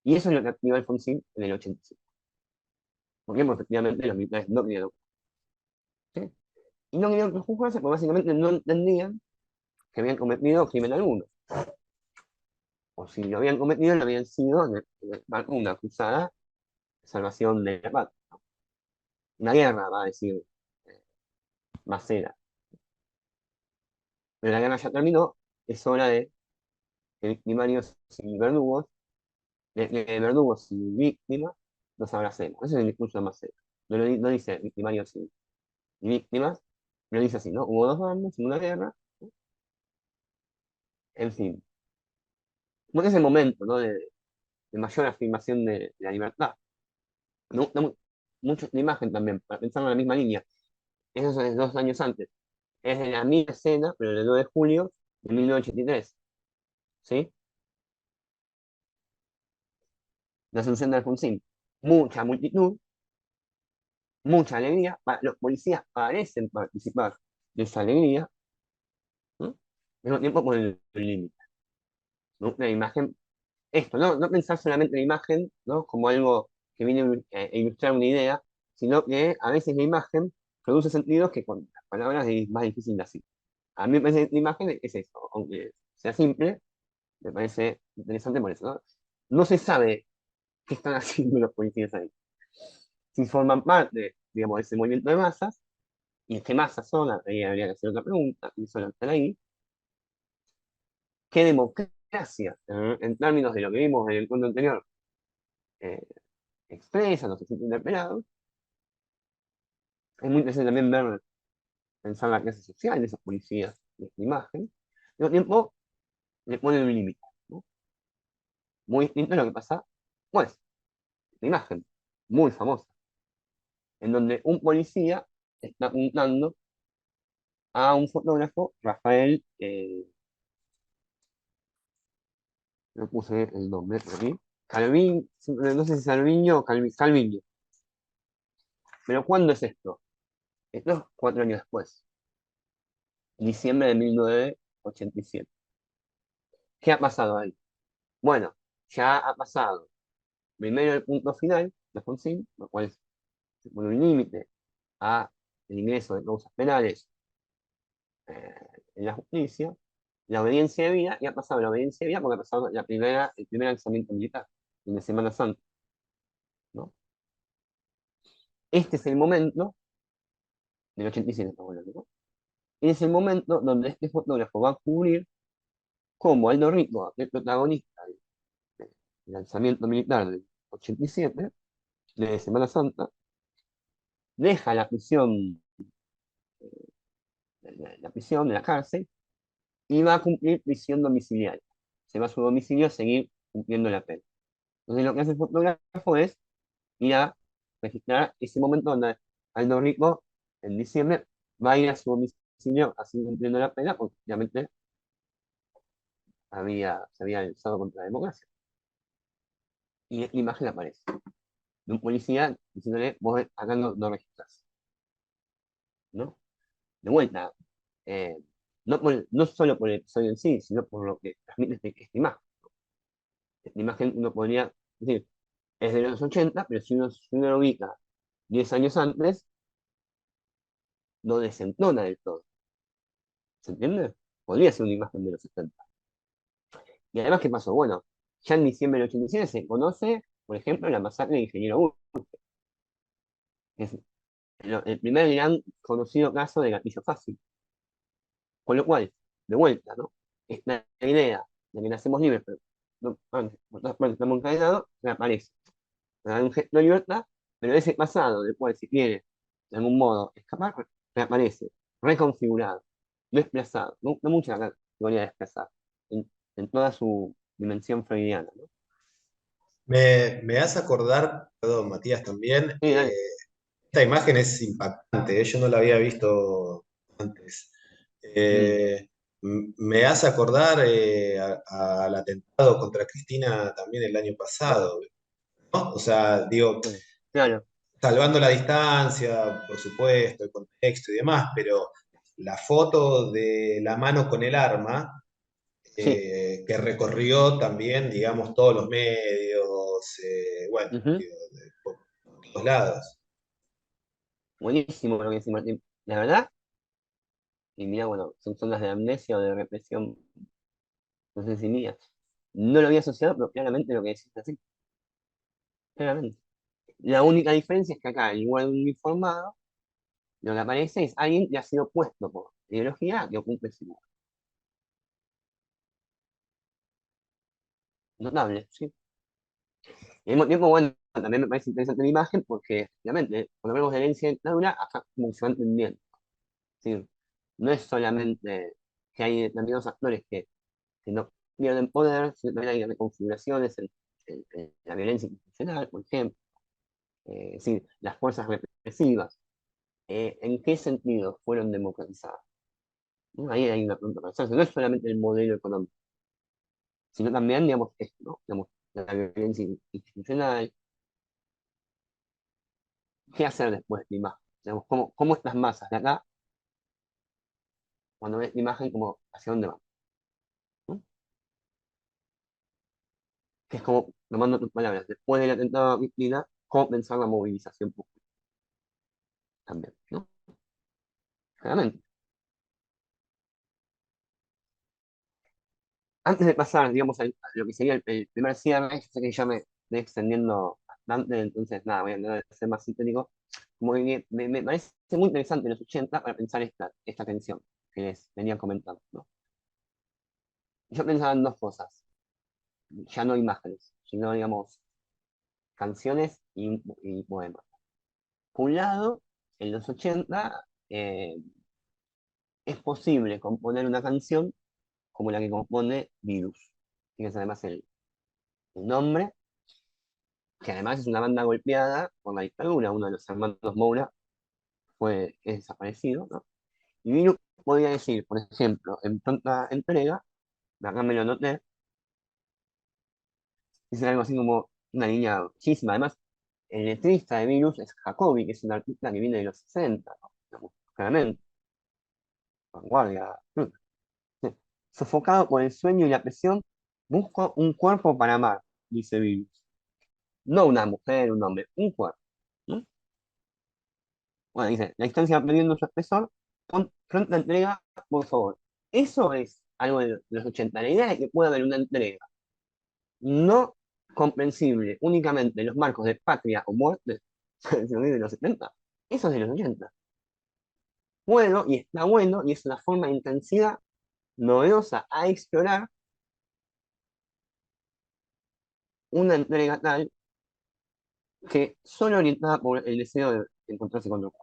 Y eso es lo que activa Alfonsín en el 85. Porque efectivamente los militares no querían, ¿sí? Y no querían juzgarse porque básicamente no entendían que habían cometido crimen alguno. O si lo habían cometido, lo habían sido en el marco de una cruzada de salvación de la patria. Una guerra, va a decir Macera. Pero la guerra ya terminó, es hora de que victimarios y verdugos, de verdugos y víctimas, nos abracemos. Ese es el discurso de Macera. No dice victimarios y víctimas, lo dice así, ¿no? Hubo dos bandos en una guerra, en fin. Porque es el momento, ¿no? de mayor afirmación de la libertad. Me gusta mucho la imagen también, para pensar en la misma línea. Eso es 2 años antes. Es de la misma escena, pero el 9 de julio de 1983. ¿Sí? La Asunción de Alfonsín. Mucha multitud, mucha alegría. Los policías parecen participar de esa alegría, ¿no? Al mismo tiempo con el límite, ¿no? La imagen, esto, ¿no? No pensar solamente la imagen, ¿no? Como algo que viene a ilustrar una idea, sino que a veces la imagen produce sentidos que con las palabras es más difícil de decir. A mí me parece que la imagen es eso, aunque sea simple, me parece interesante por eso, ¿no? No se sabe qué están haciendo los policías ahí. Si forman parte, digamos, de ese movimiento de masas, y qué masas son, ahí habría que hacer otra pregunta, y solo están ahí, ¿qué democracia, en términos de lo que vimos en el punto anterior, eh, expresa, no se siente interpelado? Es muy interesante también ver, pensar la clase social de esos policías, de esta imagen. Al mismo tiempo, le ponen un límite, ¿no? Muy distinto a lo que pasa, pues, la imagen, muy famosa, en donde un policía está apuntando a un fotógrafo, Rafael, no puse el nombre por aquí, Calvin, no sé si Salviño o Calviño. Pero ¿cuándo es esto? Esto es 4 años después, diciembre de 1987. ¿Qué ha pasado ahí? Bueno, ya ha pasado primero el punto final de Alfonsín, lo cual se pone un límite a el ingreso de causas penales eh, en la justicia, la obediencia de vida, y ha pasado la obediencia de vida porque ha pasado el primer lanzamiento militar, en la Semana Santa, ¿no? Este es el momento, del 87 estamos hablando, ¿no? Es el momento donde este fotógrafo va a cubrir cómo Aldo Rico, el protagonista del lanzamiento militar del 87, de Semana Santa, deja la prisión, la prisión de la cárcel y va a cumplir prisión domiciliaria. Se va a su domicilio a seguir cumpliendo la pena. Entonces lo que hace el fotógrafo es ir a registrar ese momento donde Aldo Rico, en diciembre, va a ir a su domicilio a seguir cumpliendo la pena, porque obviamente se había alzado contra la democracia. Y la imagen aparece de un policía diciéndole, vos acá no registras, ¿no? De vuelta, eh, no solo por el episodio en sí, sino por lo que transmite esta imagen. Esta imagen uno podría decir, es de los 80, pero si uno lo ubica 10 años antes, no desentona del todo. ¿Se entiende? Podría ser una imagen de los 70. Y además, ¿qué pasó? Bueno, ya en diciembre del 87 se conoce, por ejemplo, la masacre de Ingeniero Urque, que es el primer gran conocido caso de gatillo fácil. Con lo cual, de vuelta, ¿no? Esta idea de que nacemos libres, pero no, antes, por todas partes estamos encadenados, reaparece. Me da un gesto de libertad, pero ese pasado, del cual si quiere, de algún modo, escapar, reaparece, reconfigurado, desplazado, no mucha categoría de desplazar, en toda su dimensión freudiana, ¿no? Me hace acordar, perdón, Matías, también, Sí, dale. esta imagen es impactante, yo no la había visto antes. Mm, Me hace acordar al atentado contra Cristina también el año pasado, ¿no? O sea, digo, bueno, claro, salvando la distancia, por supuesto, el contexto y demás, pero la foto de la mano con el arma, sí. que recorrió también, digamos, todos los medios, bueno, Ujú. digo, por todos lados. Buenísimo lo que dice Martín. La verdad, y mira, bueno, son zonas de amnesia o de represión, no sé si mías. No lo había asociado, pero claramente lo que decís es así, claramente. La única diferencia es que acá, el igual uniformado, lo que aparece es alguien que ha sido puesto por ideología que ocupe ese lugar. Notable, ¿sí? Y al mismo tiempo, bueno, también me parece interesante la imagen porque, efectivamente, cuando hablamos de herencia de dictadura, acá como que se va entendiendo. ¿Sí? No es solamente que hay determinados actores que no pierden poder, sino también hay reconfiguraciones en la violencia institucional, por ejemplo. Es decir, las fuerzas represivas, ¿en qué sentido fueron democratizadas? ¿No? Ahí hay una pregunta para hacerse. No es solamente el modelo económico, sino también, digamos, esto, ¿no? Digamos, la violencia institucional. ¿Qué hacer después de la imagen? Digamos, ¿cómo estas masas de acá, cuando ves la imagen, como hacia dónde van? ¿No? Que es como, tomando tus palabras, después del atentado a Cristina, cómo pensar la movilización pública también, ¿no? Claramente. Antes de pasar, digamos, a lo que sería el primer cierre, yo sé que ya me estoy extendiendo bastante, entonces nada, voy a tratar de ser más sintético. Como que me parece muy interesante los 80 para pensar esta tensión que les venía comentando, ¿no? Yo pensaba en dos cosas, ya no imágenes, sino, digamos, canciones y poemas. Por un lado, en los 80 es posible componer una canción como la que compone Virus. Fíjense además el nombre, que además es una banda golpeada por la dictadura. Uno de los hermanos Moura es desaparecido, ¿no? Y Virus podría decir, por ejemplo, en pronta entrega, acá me lo noté, dice algo así como una línea muchísima. Además, el letrista de Virus es Jacobi, que es un artista que viene de los 60, ¿no? Digamos, claramente, vanguardia. Sí. Sofocado por el sueño y la presión, busco un cuerpo para amar, dice Virus. No una mujer, un hombre, un cuerpo. ¿No? Bueno, dice, la distancia va perdiendo su espesor, pronta entrega, por favor. Eso es algo de los 80. La idea de que pueda haber una entrega no comprensible únicamente en los marcos de patria o muerte, de los 70, eso es de los 80. Bueno, y está bueno, y es una forma de intensidad novedosa a explorar una entrega tal que solo orientada por el deseo de encontrarse con otro.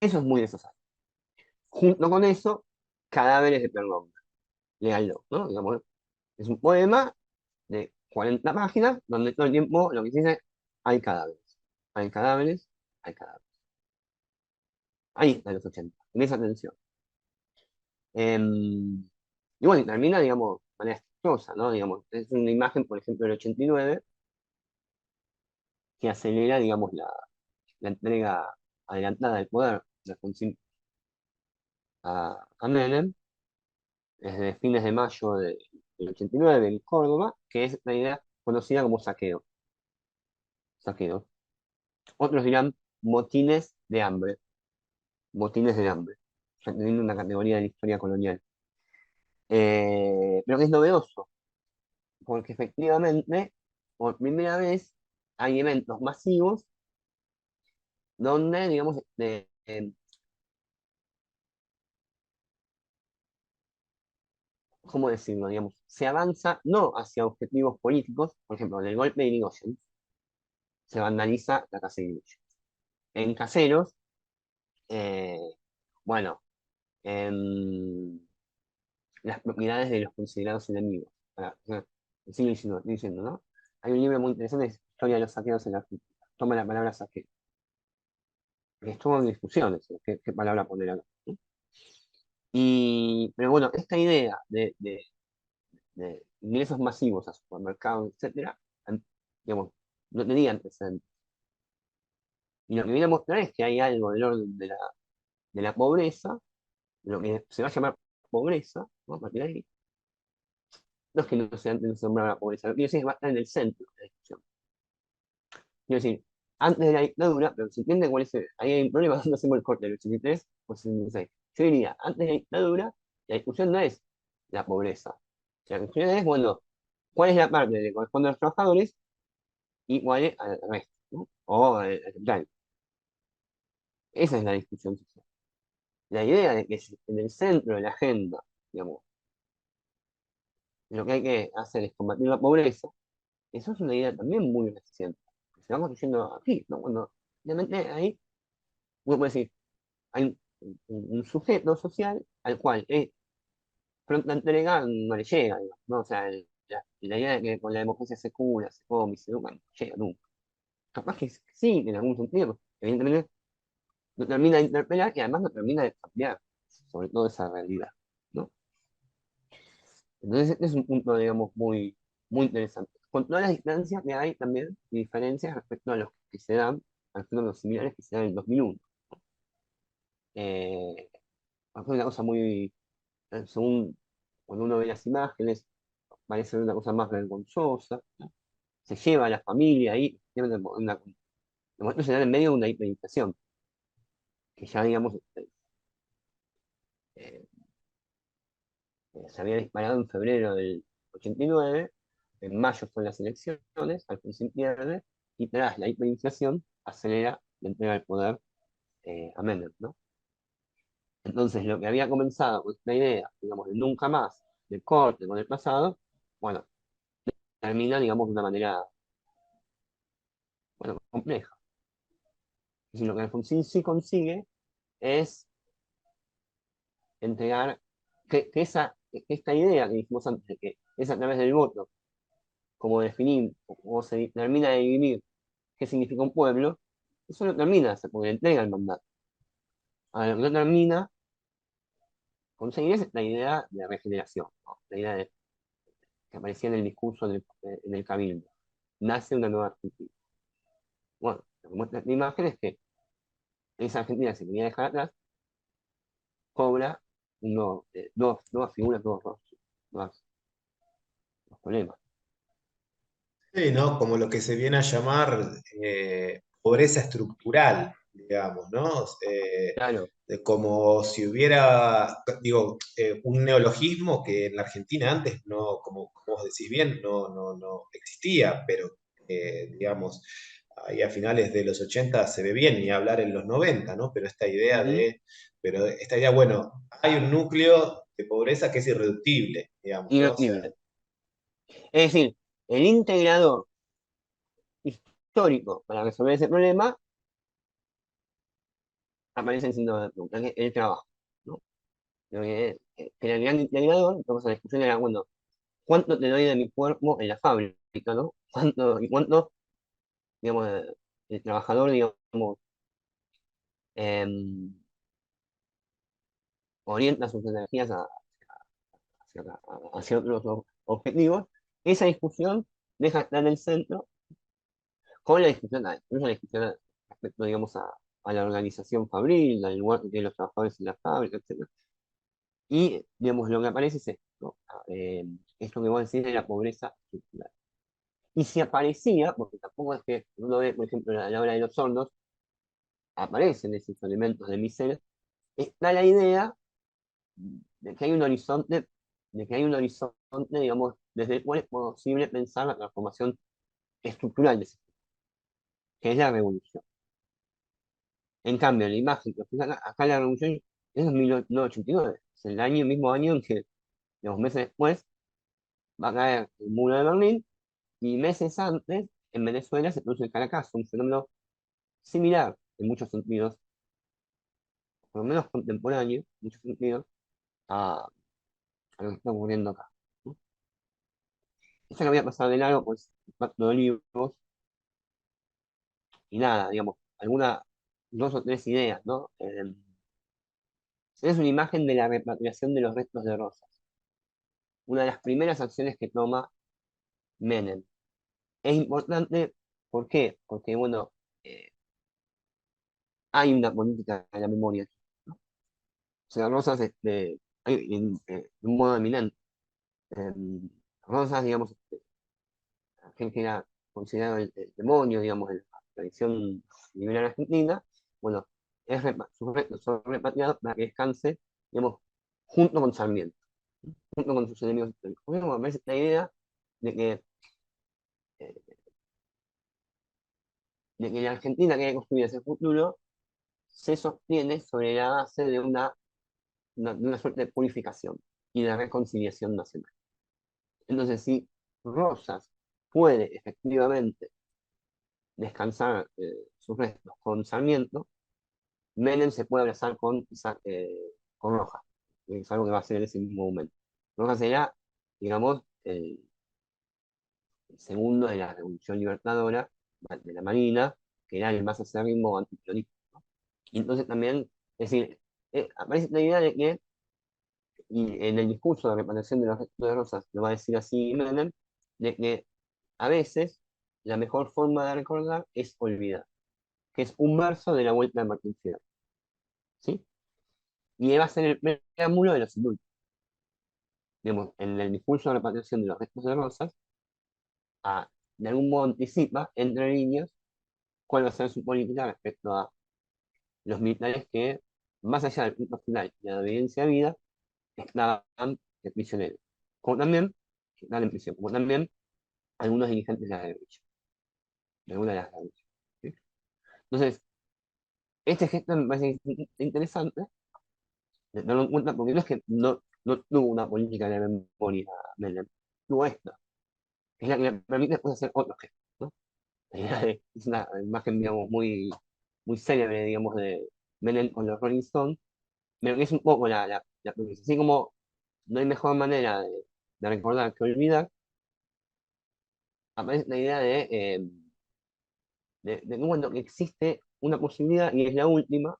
Eso es muy necesario. Junto con eso, Cadáveres de Perdón. Léanlo, ¿no? Digamos, es un poema de 40 páginas donde todo el tiempo lo que se dice, hay cadáveres, hay cadáveres, hay cadáveres. Ahí está los 80, en esa tensión. Y bueno, y termina, digamos, de manera exitosa, ¿no? Digamos, es una imagen, por ejemplo, del 89, que acelera, digamos, la entrega adelantada del poder de Alfonsín a Menem, desde fines de mayo del 89 en Córdoba, que es la idea conocida como saqueo. Saqueo. Otros dirán motines de hambre, motines de hambre, ya teniendo una categoría de la historia colonial. Pero que es novedoso, porque efectivamente, por primera vez, hay eventos masivos donde, digamos, ¿cómo decirlo? Digamos, se avanza no hacia objetivos políticos, por ejemplo, en el golpe de Irigoyen, se vandaliza la casa de Irigoyen. En Caseros, eh, bueno, en las propiedades de los considerados enemigos. El siglo XIX, estoy diciendo, ¿no? Hay un libro muy interesante, es Historia de los saqueos en la Argentina. Toma la palabra saqueo. Que estuvo en discusiones, qué palabra poner acá, ¿no? Pero bueno, esta idea de ingresos masivos a supermercados, etcétera, digamos, no tenía antecedentes. Y lo que viene a mostrar es que hay algo del orden de la pobreza, lo que se va a llamar pobreza, ¿no? A partir de ahí, no es que no se antes no se nombraba la pobreza, lo que quiero decir es que va a estar en el centro de la discusión. Quiero decir, antes de la dictadura, pero se entiende cuál es ahí hay un problema cuando hacemos el corte del 83 o 66. Yo diría, antes de la dictadura, la discusión no es la pobreza. La discusión es, bueno, cuál es la parte que le corresponde a los trabajadores y cuál es al resto, ¿no? O al capital. Esa es la discusión social. La idea de que en el centro de la agenda, digamos, lo que hay que hacer es combatir la pobreza, eso es una idea también muy reciente, que se va construyendo aquí, ¿no? Cuando realmente ahí uno puede decir, hay un sujeto social al cual pronta entrega no le llega, digamos, ¿no? O sea, la idea de que con la democracia se cura, se come, se educa, no llega nunca. capaz que sí, en algún sentido, evidentemente no termina de interpelar y además no termina de cambiar, sobre todo esa realidad, ¿no? Entonces, este es un punto, digamos, muy, muy interesante. Con todas las distancias que hay también y diferencias respecto a los que se dan, respecto a los similares que se dan en 2001. Eh, es una cosa muy, según cuando uno ve las imágenes, parece una cosa más vergonzosa, ¿no? Se lleva a la familia ahí, los muertos se dan en medio de una hiperinflación, que ya, digamos, eh, se había disparado en febrero del 89, en mayo son las elecciones, Alfonsín pierde, y tras la hiperinflación acelera la entrega del poder a Menem, ¿no? Entonces, lo que había comenzado con esta idea, digamos, de nunca más, de corte con el pasado, bueno, termina, digamos, de una manera, bueno, compleja. Y lo que Alfonsín sí consigue es entregar que esta idea que dijimos antes, de que es a través del voto, como definir, como se termina de dividir qué significa un pueblo, eso no termina, porque le entrega el mandato. Ahora, lo que no termina conseguir es la idea de regeneración, ¿no? La idea que aparecía en el discurso en el Cabildo. Nace una nueva Argentina. Bueno, lo que muestra la imagen es que esa Argentina que se quería dejar atrás cobra nuevas figuras, nuevos rostros, nuevos problemas. Sí, ¿no? Como lo que se viene a llamar pobreza estructural, digamos, ¿no? Claro. Como si hubiera, digo, un neologismo que en la Argentina antes no, como vos decís bien, no existía, pero digamos, ahí a finales de los 80 se ve bien, ni hablar en los 90, ¿no? Ujú. Pero esta idea, bueno, hay un núcleo de pobreza que es irreductible, digamos, ¿no? O sea, Irreductible. Es decir, el integrador histórico para resolver ese problema aparece en signo de pregunta, que es el trabajo, ¿no? Que era el gran integrador, entonces la discusión era, bueno, ¿cuánto te doy de mi cuerpo en la fábrica, ¿no? ¿Cuánto, digamos, el trabajador, digamos, em, orienta sus energías hacia otros objetivos? Esa discusión deja de estar en el centro con la discusión, incluso la discusión respecto, digamos, a la organización fabril, al lugar que tienen los trabajadores en la fábrica, etc. Y, digamos, lo que aparece es esto, ¿no? Esto que vos decís de la pobreza estructural. Y si aparecía, porque tampoco es que uno ve, por ejemplo, la obra de los sordos, aparecen esos elementos de miseria, está la idea de que hay un horizonte, digamos, desde el cual es posible pensar la transformación estructural de ese sistema, que es la revolución. En cambio, la imagen que fija acá la revolución es en 1989, es el mismo año en que, los meses después, va a caer el muro de Berlín, y meses antes, en Venezuela se produce el Caracas, un fenómeno similar en muchos sentidos, por lo menos contemporáneo, en muchos sentidos, a, a lo que está ocurriendo acá, ¿no? Esto lo voy a pasar de largo, pues, impacto de libros, y nada, digamos, dos o tres ideas, ¿no? Es una imagen de la repatriación de los restos de Rosas, una de las primeras acciones que toma Menem. Es importante, ¿por qué? Porque, bueno, eh, hay una política de la memoria, ¿no? O sea, Rosas, de un modo eminente. Rosas, digamos, aquel que era considerado el demonio, digamos, en la tradición liberal argentina, bueno, sus restos son repatriados para que descanse, digamos, junto con Sarmiento, junto con sus enemigos históricos. Porque me parece esta idea de que, eh, de que la Argentina que hay que construir ese futuro se sostiene sobre la base de una suerte de purificación y de reconciliación nacional. Entonces, si Rosas puede efectivamente descansar sus restos con Sarmiento, Menem se puede abrazar con Rojas, que es algo que va a hacer en ese mismo momento. Rojas será, digamos, el segundo de la Revolución Libertadora, de la Marina, que era el más acérrimo antiperonista. Y entonces también, es decir, aparece la idea de que, y en el discurso de reparación de los restos de Rosas, lo va a decir así Menem, de que a veces la mejor forma de recordar es olvidar, que es un verso de la Vuelta de Martín Fierro, ¿sí? Y va a ser el preámbulo de los indultos. Digamos, en el discurso de repatriación de los restos de Rosas, de algún modo anticipa, entre líneas, cuál va a ser su política respecto a los militares que, más allá del punto final de la evidencia de vida, estaban prisioneros, como también, estaban en prisión, como también algunos dirigentes de la derecha, de alguna de las derechas. ¿Sí? Entonces, este gesto me parece interesante de tenerlo en cuenta, porque no es que no tuvo una política de memoria, Menem, tuvo esta, que es la que le permite después hacer otros gestos, ¿no? Es una imagen, digamos, muy célebre, digamos, de Menem con los Rolling Stones, pero que es un poco la premisa. Así como no hay mejor manera de recordar que olvidar, aparece la idea de que, bueno, que existe una posibilidad, y es la última,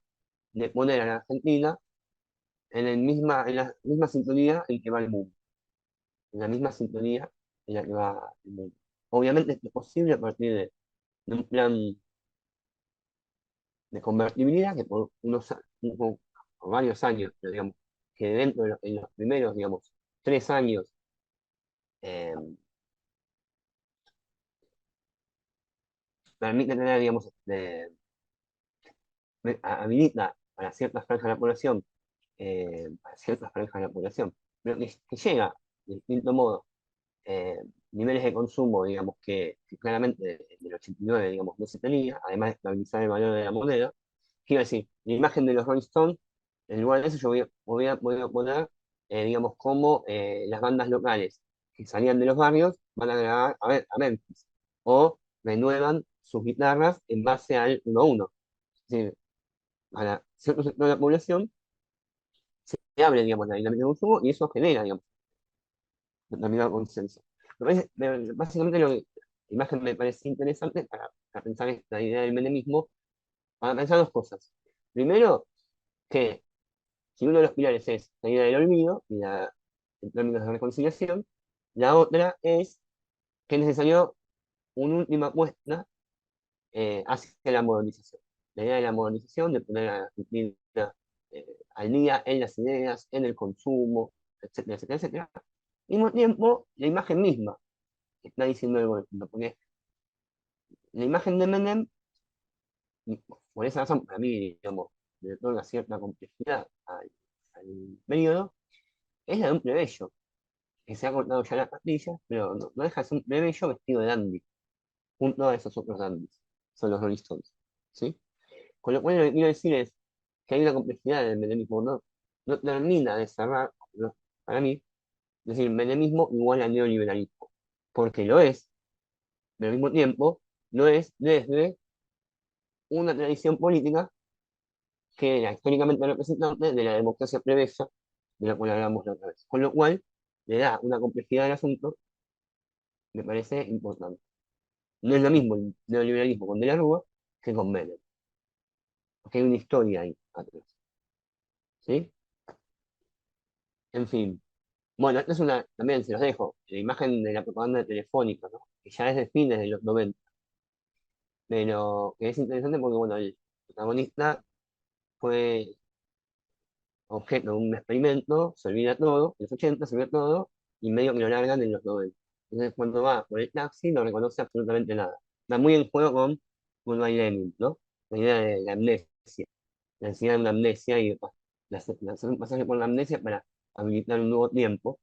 de poner a la Argentina en la misma sintonía en que va el mundo, en la misma sintonía en la que va el mundo. Obviamente esto es posible a partir de un plan de convertibilidad que por varios años, pero digamos, que dentro en los primeros, digamos, 3 años, eh, permite tener, digamos, habilita para ciertas franjas de la población, pero que llega de distinto modo, eh, niveles de consumo, digamos, que claramente del 89, digamos, no se tenía, además de estabilizar el valor de la moneda. Quiero decir, la imagen de los Rolling Stones, en lugar de eso yo voy a poner, digamos, cómo las bandas locales que salían de los barrios van a grabar a Memphis, o renuevan sus guitarras en base al 1 a 1. Es decir, para cierto sector de la población se abre, digamos, la dinámica de consumo y eso genera, digamos, determinado consenso. Básicamente la imagen me parece interesante para pensar esta idea del menemismo, para pensar dos cosas. Primero, que si uno de los pilares es la idea del olvido, en términos de reconciliación, la otra es que es necesario una última apuesta hacia la modernización. La idea de la modernización, de poner a la Argentina al día en las ideas, en el consumo, etcétera, etcétera, etcétera. Y al mismo tiempo, la imagen misma que está diciendo el gobierno, porque la imagen de Menem, y por esa razón, para mí, digamos, le otorga cierta complejidad al periodo, es la de un plebeyo, que se ha cortado ya las pastillas, pero no deja de ser un plebeyo vestido de dandy, junto a esos otros dandys, son los Rolling Stones, ¿sí? Con lo cual lo que quiero decir es que hay una complejidad en el menemismo, no termina de cerrar, para mí, es decir, menemismo igual al neoliberalismo, porque lo es, pero al mismo tiempo lo es desde una tradición política que era históricamente representante de la democracia plebeya, de la cual hablamos la otra vez. Con lo cual, le da una complejidad al asunto, me parece importante. No es lo mismo el neoliberalismo con De la Rúa que con Menem, porque hay una historia ahí atrás. ¿Sí? En fin. Bueno, esta es también se los dejo, la imagen de la propaganda telefónica, ¿no? Que ya es de fines de los 90, pero que es interesante porque, bueno, el protagonista fue objeto de un experimento, se olvida todo, en los 80 se olvida todo, y medio que lo largan en los 90. Entonces, cuando va por el taxi, no reconoce absolutamente nada. Va muy en juego con Goodbye Lenin, ¿no? La idea de la amnesia, la necesidad de una amnesia y hacer un pasaje por la amnesia para habilitar un nuevo tiempo.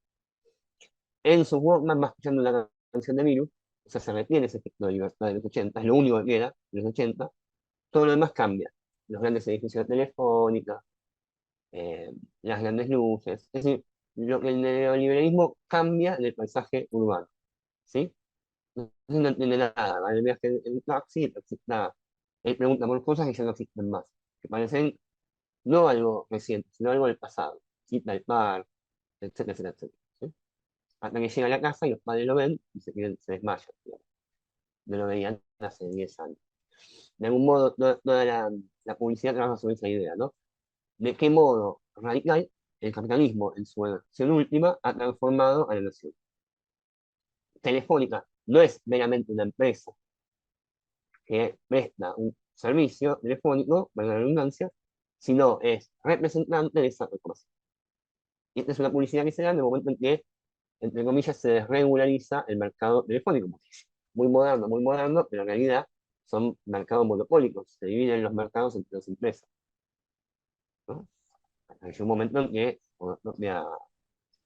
En su Walkman va escuchando una canción de Virus, o sea, se retiene ese efecto de libertad de los 80, es lo único que queda de los 80, todo lo demás cambia. Los grandes edificios de telefónica, eh, las grandes luces, es decir, lo que el neoliberalismo cambia del paisaje urbano, ¿sí? Entonces no entiende nada, va en el viaje en un taxi, el taxi él pregunta por cosas que ya no existen más, que parecen no algo reciente, sino algo del pasado, cita el par, etcétera, etcétera, etcétera, ¿sí? Hasta que llega a la casa y los padres lo ven y se desmayan, digamos. no lo veían hace 10 años. De algún modo, toda la publicidad trabaja sobre esa idea, ¿no? De qué modo radical el capitalismo, en su versión última, ha transformado a la nación. Telefónica no es meramente una empresa que presta un servicio telefónico, valga la redundancia, sino es representante de esa transformación. Y esta es una publicidad que se da en el momento en que, entre comillas, se desregulariza el mercado telefónico. Muy moderno, pero en realidad son mercados monopólicos, se dividen los mercados entre las empresas, ¿no? Hay un momento en que, por las propias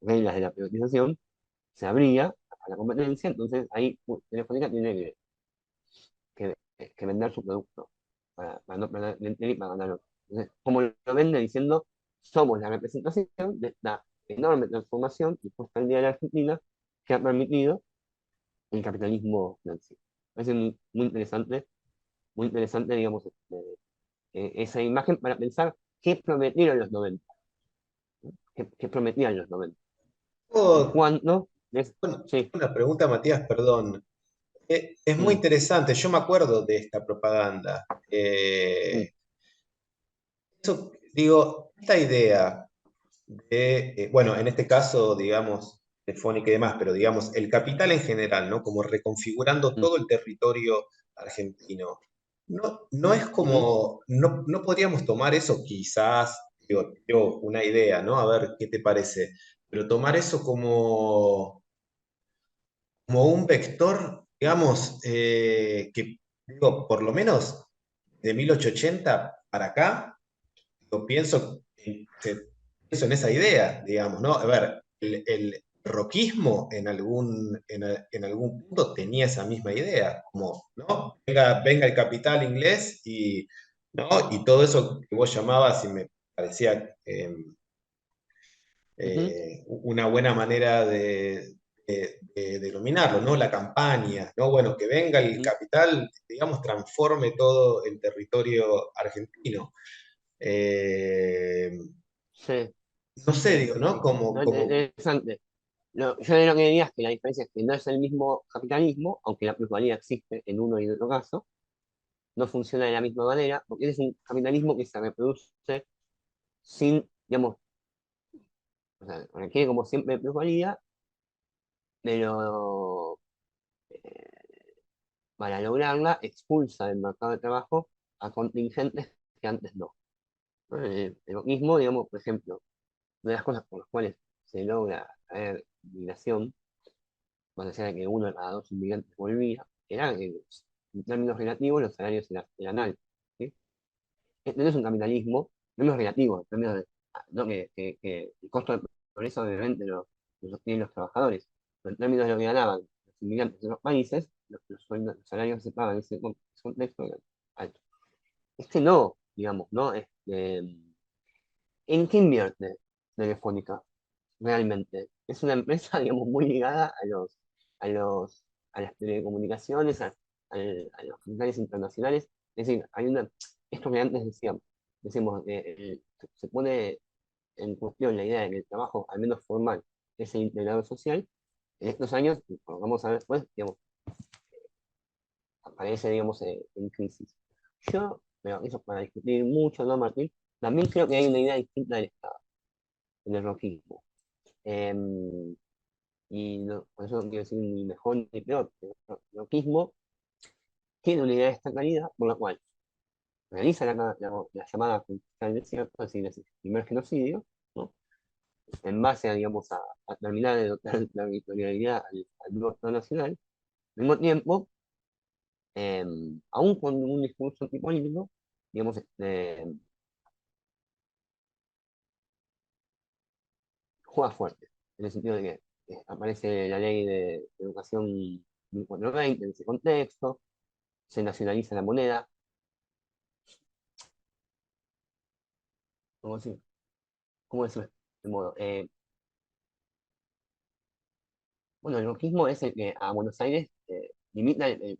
reglas de la privatización, se abría a la competencia, entonces ahí Telefónica tiene que vender su producto para no perder clientela y para ganar otro. Entonces, como lo vende diciendo, somos la representación de esta enorme transformación que puesta el día de la Argentina que ha permitido el capitalismo financiero. Me parece muy interesante, digamos, esa imagen para pensar qué prometieron los 90, ¿no? ¿Qué prometían los 90? ¿Y Oh, cuándo? bueno, Sí. una pregunta, Matías, perdón. Es muy Mm, interesante, yo me acuerdo de esta propaganda. mm, Digo, esta idea bueno, en este caso, digamos, Telefónica y demás, pero digamos, el capital en general, ¿no? Como reconfigurando mm, todo el territorio argentino. No es mm, como, no podríamos tomar eso quizás, digo, una idea, ¿no? A ver qué te parece, pero tomar eso como un vector, digamos, que, digo, por lo menos de 1880 para acá, yo pienso en esa idea, digamos, ¿no? A ver, el rockismo en algún punto tenía esa misma idea, como, ¿no? Venga el capital inglés ¿no? Y todo eso que vos llamabas y me parecía ujú, una buena manera de denominarlo, ¿no? La campaña, ¿no? Bueno, que venga el ujú. capital, digamos, transforme todo el territorio argentino. Eh, Sí, no sé, digo, ¿no? sí, sí. No, interesante. Yo lo que diría es que la diferencia es que no es el mismo capitalismo, aunque la plusvalía existe en uno y en otro caso, no funciona de la misma manera, porque es un capitalismo que se reproduce sin, digamos, o sea, requiere como siempre plusvalía, pero para lograrla expulsa del mercado de trabajo a contingentes que antes no. ¿No? El mismo, digamos, por ejemplo, una de las cosas por las cuales se logra traer migración, más allá de que uno de cada dos inmigrantes volvía, era que en términos relativos los salarios eran altos. ¿Sí? Este no es un capitalismo, no es relativo, en términos de no, que el costo del progreso obviamente lo sostienen los trabajadores, pero en términos de lo que ganaban los inmigrantes de los países, los salarios que se pagan en ese contexto eran altos. Este no, digamos, ¿no? ¿En qué invierte Telefónica realmente? Es una empresa, digamos, muy ligada a los, a las telecomunicaciones, a los canales internacionales. Es decir, esto que antes decimos, se pone en cuestión la idea de que el trabajo, al menos formal, es el integrador social. En estos años, como vamos a ver después, digamos, aparece, digamos, en crisis. Pero eso para discutir mucho, ¿no, Martín? También creo que hay una idea distinta del Estado, en el rojismo. Em, y por eso no quiero decir ni mejor ni peor. El rojismo tiene una idea de esta calidad, por la cual realiza la llamada conquista del desierto, es decir, el primer genocidio, ¿no? En base a, digamos, a terminar de dotar la territorialidad al nuevo Estado nacional. Al mismo tiempo, aún con un discurso antipolítico, digamos, juega fuerte, en el sentido de que aparece la ley de educación 1420 en ese contexto, se nacionaliza la moneda. ¿Cómo decir? ¿Cómo decirlo de modo? Bueno, el rojismo es el que a Buenos Aires limita el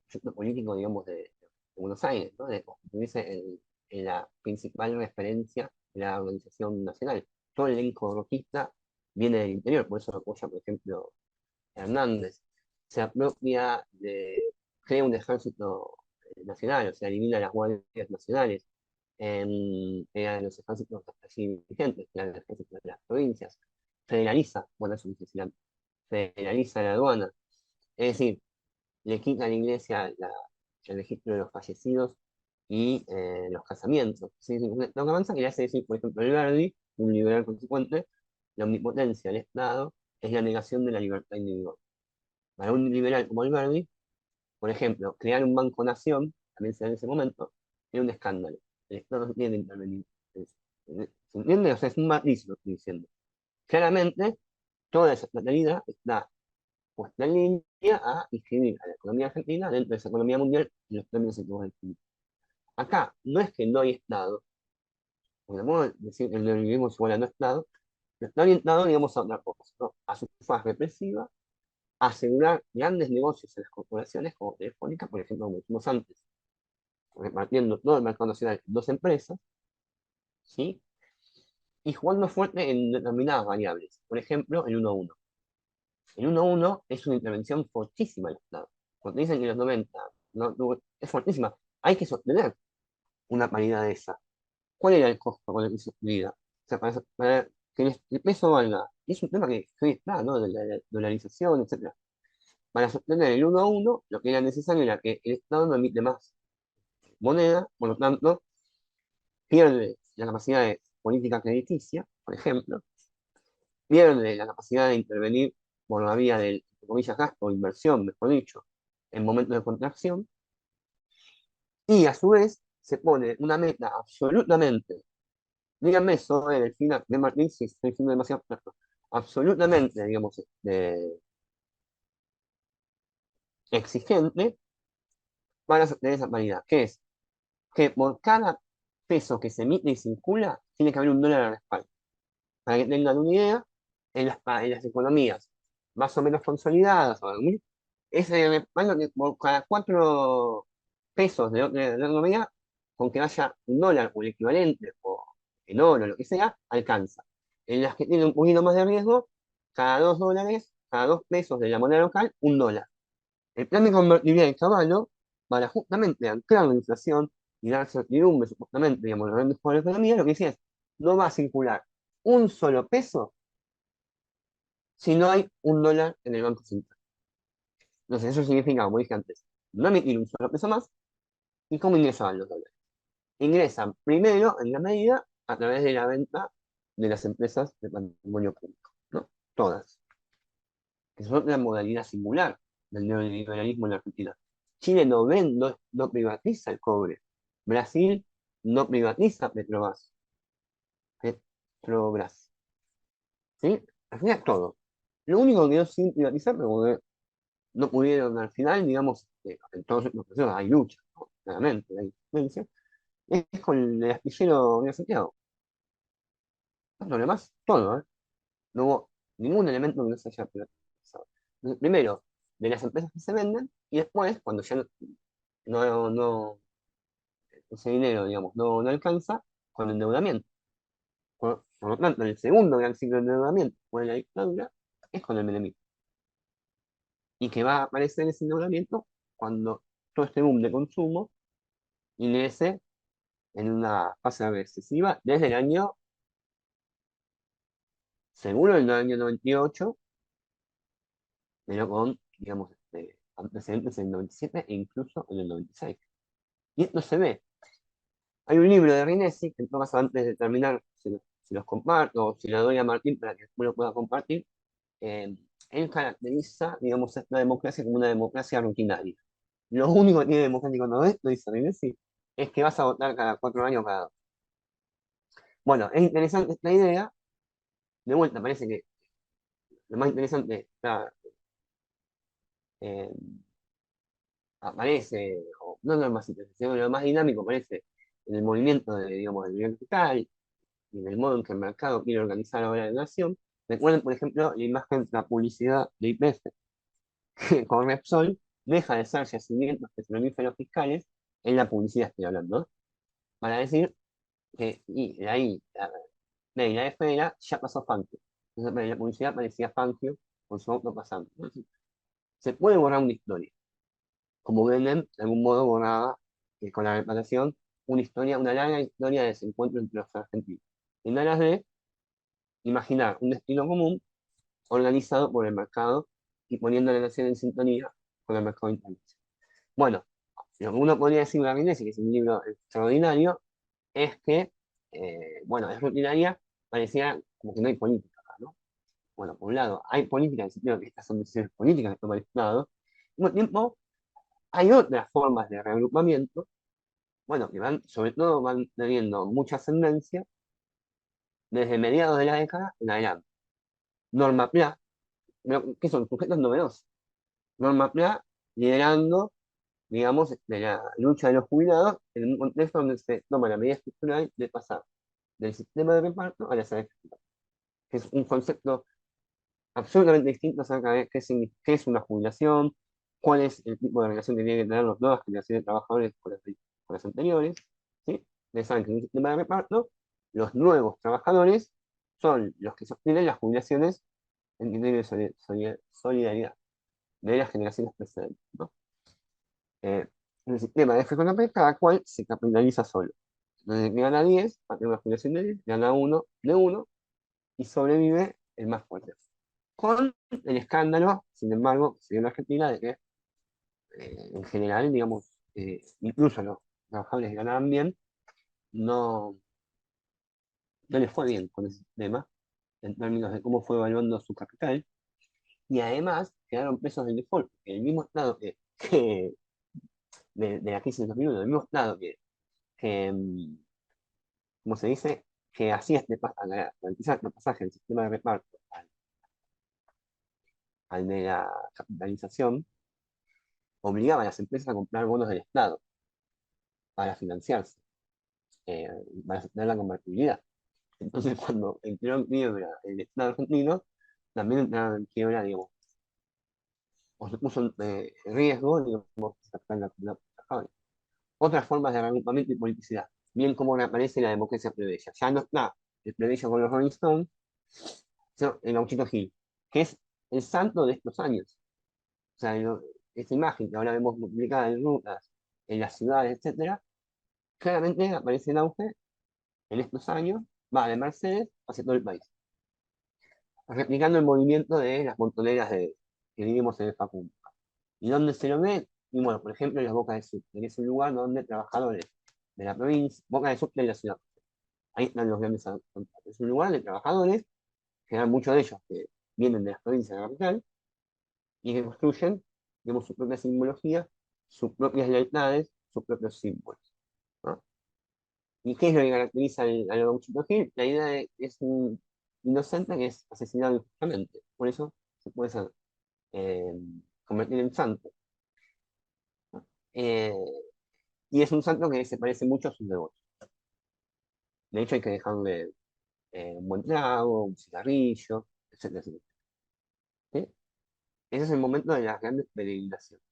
proyecto político, digamos, de Buenos Aires, ¿no? De constituirse en la principal referencia de la organización nacional. Todo el elenco rojista viene del interior, por eso lo apoya, por ejemplo, Hernández. Se apropia crea un ejército nacional, o sea, elimina las guardias nacionales, crea los ejércitos así vigentes, crea el ejército de las provincias, federaliza, bueno, eso dice Silán, federaliza la aduana, es decir, le quita a la iglesia el registro de los fallecidos y los casamientos. ¿Sí? Lo que avanza que le hace decir, por ejemplo, el Verdi, un liberal consecuente, la omnipotencia del Estado es la negación de la libertad individual. Para un liberal como el Verdi, por ejemplo, crear un banco nación, también se da en ese momento, era un escándalo. El Estado no tiene que intervenir. ¿Se entiende? O sea, es un matiz lo que estoy diciendo. Claramente, toda esa totalidad está puesta en línea a inscribir a la economía argentina dentro de esa economía mundial y los términos económicos del mundo. Acá no es que no hay Estado, porque podemos decir que el neoliberalismo es igual a no Estado, pero está orientado, digamos, a otra cosa, ¿no? A su fase represiva, a asegurar grandes negocios en las corporaciones como Telefónica, por ejemplo, como dijimos antes, repartiendo todo el mercado nacional en dos empresas, ¿sí? Y jugando fuerte en determinadas variables, por ejemplo, el 1-1. El 1-1 es una intervención fortísima del Estado. Cuando dicen que en los 90 es fortísima, hay que sostener una paridad de esa. ¿Cuál era el costo con el que se subida? O sea, para que el peso valga. Y es un tema que hoy está, ¿no? De la dolarización, etcétera. Para sostener el 1-1, lo que era necesario era que el Estado no emite más moneda, por lo tanto, pierde la capacidad de política crediticia, por ejemplo, pierde la capacidad de intervenir por la vía del, entre comillas, gasto o inversión, mejor dicho, en momentos de contracción, y a su vez se pone una meta absolutamente, díganme eso, el final de Martín, si estoy diciendo demasiado claro, absolutamente, digamos, exigente para sostener esa paridad, que es que por cada peso que se emite y circula, tiene que haber un dólar al respaldo. Para que tengan una idea, en las economías más o menos consolidadas, es el respaldo que por cada 4 pesos de la economía, con que haya un dólar o el equivalente, o en oro, lo que sea, alcanza. En las que tienen un poquito más de riesgo, cada 2 dólares, cada 2 pesos de la moneda local, un dólar. El plan de convertibilidad de Caballo, para justamente anclar la inflación y dar certidumbre, supuestamente, digamos, a los grandes jugadores de la economía, lo que decía es, no va a circular un solo peso si no hay un dólar en el Banco Central. Entonces, eso significa, como dije antes, no emitir un solo peso más. ¿Y cómo ingresaban los dólares? Ingresan primero, en la medida, a través de la venta de las empresas de patrimonio público, ¿no? Todas. Que son la modalidad singular del neoliberalismo en la Argentina. Chile no privatiza el cobre. Brasil no privatiza Petrobras. Petrobras. ¿Sí? Al final todo. Lo único que quedó sin privatizar, pero no pudieron al final, digamos, en todos los procesos hay lucha, ¿no? Claramente, hay diferencia, es con el astillero de Santiago. Todo lo demás, todo, ¿eh? No hubo ningún elemento que no se haya privatizado. Entonces, primero, de las empresas que se venden, y después, cuando ya no, ese dinero, digamos, no alcanza, con el endeudamiento. Por lo tanto, el segundo gran ciclo de endeudamiento fue la dictadura, es con el menemismo. Y que va a aparecer ese endeudamiento cuando todo este boom de consumo ingrese en una fase recesiva desde el año, seguro, el año 98, pero con, digamos, antecedentes en el 97 e incluso en el 96. Y esto se ve. Hay un libro de Rinesi, que en todo caso, antes de terminar, si los comparto, o si lo doy a Martín para que después lo pueda compartir, eh, él caracteriza, digamos, esta democracia como una democracia rutinaria. Lo único que tiene democrático todo esto, dice Rinesi, es que vas a votar cada 4 años cada 2. Bueno, es interesante esta idea. De vuelta, parece que lo más interesante está, eh, aparece, o no lo más interesante, sino lo más dinámico aparece en el movimiento de, digamos, del nivel fiscal y en el modo en que el mercado quiere organizar ahora la nación. Recuerden, por ejemplo, la imagen de la publicidad de YPF, que con Repsol deja de ser yacimientos petrolíferos fiscales en la publicidad, estoy hablando, ¿no? Para decir que y de ahí la esfera ya pasó Fangio. Entonces, en la publicidad parecía Fangio con su auto pasando. Se puede borrar una historia. como Menem, de algún modo borraba con la reparación una larga historia de desencuentro entre los argentinos, en aras de imaginar un destino común organizado por el mercado y poniendo a la nación en sintonía con el mercado internacional. Bueno, lo que uno podría decir de Avilés, que es un libro extraordinario, es que, bueno, es rutinaria, pareciera como que no hay política acá, ¿no? Bueno, por un lado, hay política en el sentido de que estas son decisiones políticas que toma el Estado, y al mismo tiempo hay otras formas de reagrupamiento, bueno, que van, sobre todo van teniendo mucha ascendencia desde mediados de la década en adelante. Norma Pla, que son sujetos novedosos. Norma Pla liderando, digamos, de la lucha de los jubilados en un contexto donde se toma la medida estructural de pasar del sistema de reparto a la salud, que es un concepto absolutamente distinto acerca de qué es una jubilación, cuál es el tipo de relación que tienen que tener las nuevas generaciones de trabajadores con las anteriores. ¿Sí? Ustedes saben que en un sistema de reparto, los nuevos trabajadores son los que sostienen las jubilaciones en criterio de solidaridad de las generaciones precedentes, ¿no? En el sistema de FKP, cada cual se capitaliza solo. Entonces, que gana 10, va a tener una jubilación de 10, gana uno de uno y sobrevive el más fuerte. Con el escándalo, sin embargo, que se dio en Argentina de que, en general, digamos, incluso los trabajadores que ganaban bien, no, no les fue bien con ese sistema, en términos de cómo fue evaluando su capital, y además quedaron presos del default, porque el mismo Estado de la crisis de 2001, el mismo Estado que como se dice, que hacía garantizar este pasaje del sistema de reparto al de la capitalización, obligaba a las empresas a comprar bonos del Estado para financiarse, eh, para sostener la convertibilidad. Entonces, cuando entró en quiebra el Estado argentino, también entraron en quiebra, digamos, o se puso en riesgo, digamos, sacar la trabajadora. Otras formas de reagrupamiento y politicidad, bien como reaparece la democracia plebeya. Ya no está el plebeyo con los Rolling Stones, sino el gauchito Gil, que es el santo de estos años. O sea, esta imagen que ahora vemos multiplicada en rutas, en las ciudades, etcétera, claramente aparece en auge en estos años, va de Mercedes hacia todo el país, replicando el movimiento de las montoneras que vivimos en el Facundo. ¿Y dónde se lo ve? Y bueno, por ejemplo, en las Bocas de Subte, que es un lugar donde trabajadores de la provincia, Boca de Subte de la ciudad, ahí están los grandes contratos. Es un lugar de trabajadores, que eran muchos de ellos que vienen de las provincias de la capital, y que construyen, digamos, su propia simbología, sus propias lealtades, sus propios símbolos, ¿no? ¿Y qué es lo que caracteriza al gauchito Gil? La idea es un inocente que es asesinado injustamente. Por eso se puede eh, convertir en santo, ¿no? Y es un santo que se parece mucho a sus devotos. De hecho, hay que dejarle un buen trago, un cigarrillo, etcétera, etcétera. ¿Sí? Ese es el momento de las grandes peregrinaciones.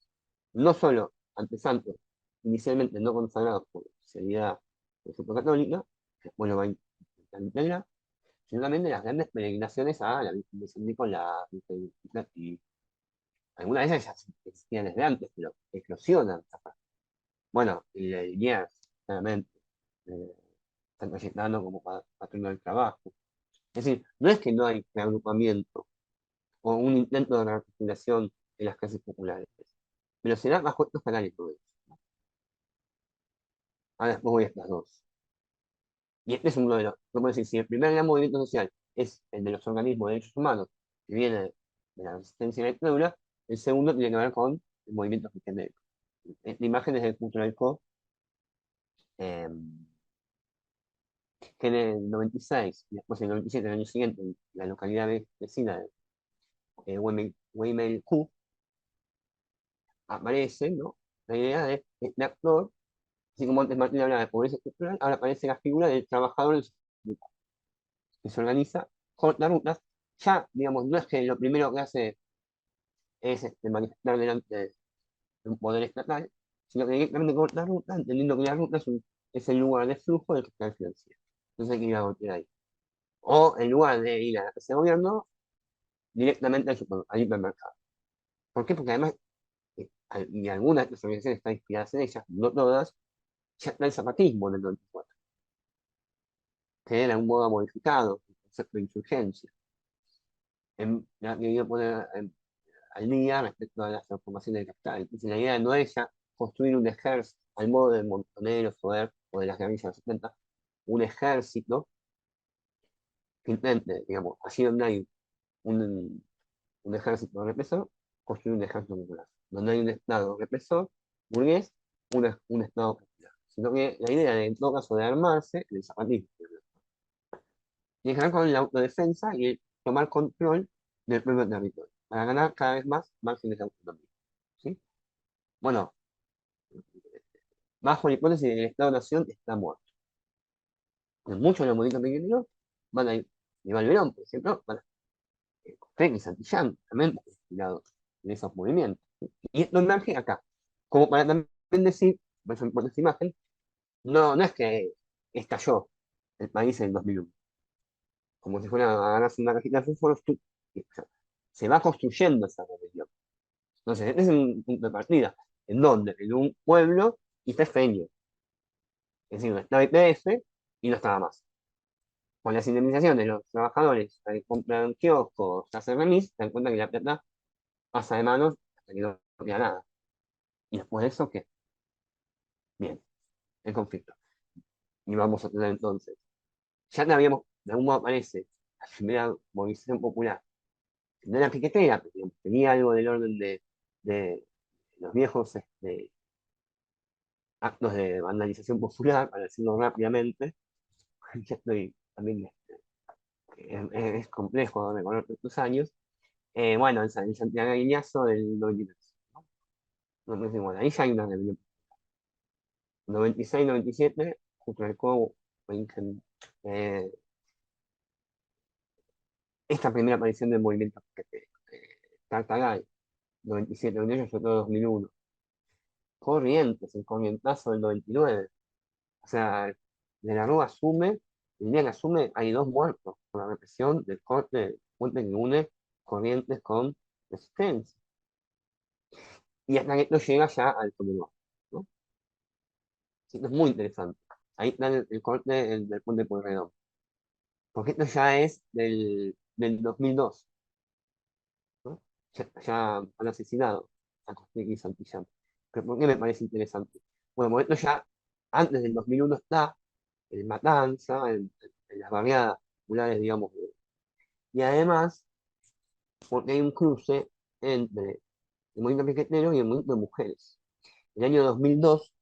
No solo ante santos inicialmente no consagrados por la oficialidad de su católica, que después lo va a intentar integrar, sino también de las grandes peregrinaciones a la Virgen de San Nicolás, y algunas de ellas ya existían desde antes, pero eclosionan. Bueno, y la Liniers, claramente, eh, San Cayetano como patrono del trabajo. Es decir, no es que no hay reagrupamiento o un intento de rearticulación de las clases populares, pero será bajo estos canales todo eso. Ahora después voy a estas dos. Y este es un modelo. Como decir, si el primer gran movimiento social es el de los organismos de derechos humanos, que viene de la resistencia a la dictadura, el segundo tiene que ver con el movimiento genérico. La imagen es del Cultural Co, eh, que en el 96, y después en el 97, el año siguiente, en la localidad vecina de Weimel-Q, aparece, ¿no?, la idea de este actor, así como antes Martín hablaba de pobreza estructural, ahora aparece la figura del trabajador que se organiza, corta rutas. Ya, digamos, no es que lo primero que hace es manifestar delante de un poder estatal, sino que directamente corta ruta, entendiendo que la ruta es el lugar de flujo del capital financiero. Entonces hay que ir a golpear ahí. O en lugar de ir a la casa de gobierno, directamente al hipermercado. ¿Por qué? Porque además y algunas de las organizaciones están inspiradas en ellas, no todas, ya está el zapatismo en el 94, que era un modo modificado, el concepto de insurgencia, la que iba a poner al día respecto a las transformaciones del capital. Entonces la idea no es ya construir un ejército al modo de Montoneros o de las guerrillas de los 70, un ejército que intente, digamos, así donde hay un, un ejército represor, construir un ejército popular. Donde hay un Estado represor, burgués, un Estado popular. Sino que la idea, en todo caso, de armarse, el zapatismo, y dejar con la autodefensa y el tomar control del propio territorio, para ganar cada vez más márgenes de autonomía. ¿Sí? Bueno, bajo la hipótesis de que el Estado-Nación está muerto. En muchos de los movimientos pequeños van a ir, y Valverón, por ejemplo, van a y Santillán también inspirados en esos movimientos. Y esto emerge acá, como para también decir, por esta imagen, no es que estalló el país en el 2001, como si fuera a ganarse una cajita de fósforos, se va construyendo esa rebelión. Entonces, este es un punto de partida, en donde en un pueblo y está Feño, es decir, no estaba YPF y no estaba más. Con las indemnizaciones de los trabajadores que compran kioscos, hacen remis, se dan cuenta que la plata pasa de manos hasta que no queda nada. Y después de eso, ¿qué? Bien, el conflicto. Y vamos a tener entonces, ya habíamos, de algún modo aparece, la primera movilización popular. No era piquetera, pero digamos, tenía algo del orden de los viejos actos de vandalización popular, para decirlo rápidamente. Ya estoy también, es complejo recordar estos años. Bueno, el Santiago Guiñazo del 93. ¿No? Entonces, bueno, ahí ya hay una rebelión. 96, 97, Jutralcó, eh, esta primera aparición del movimiento Tartagal, 97, 98, sobre todo 2001. Corrientes, el corrientazo del 99. O sea, de la Rúa asume, el día que asume hay 2 muertos por la represión del corte del puente que une Corrientes con Resistencia. Y hasta que esto llega ya al Commonwealth, ¿no? Sí, esto es muy interesante. Ahí está el corte del puente Pueyrredón. Porque esto ya es del 2002, ¿no? Ya han asesinado a Costegui y Santillán. ¿Pero por qué me parece interesante? Bueno, porque esto ya antes del 2001 está en Matanza, en las barriadas populares, digamos. Y además, porque hay un cruce entre el movimiento piquetero y el movimiento de mujeres. El año 2002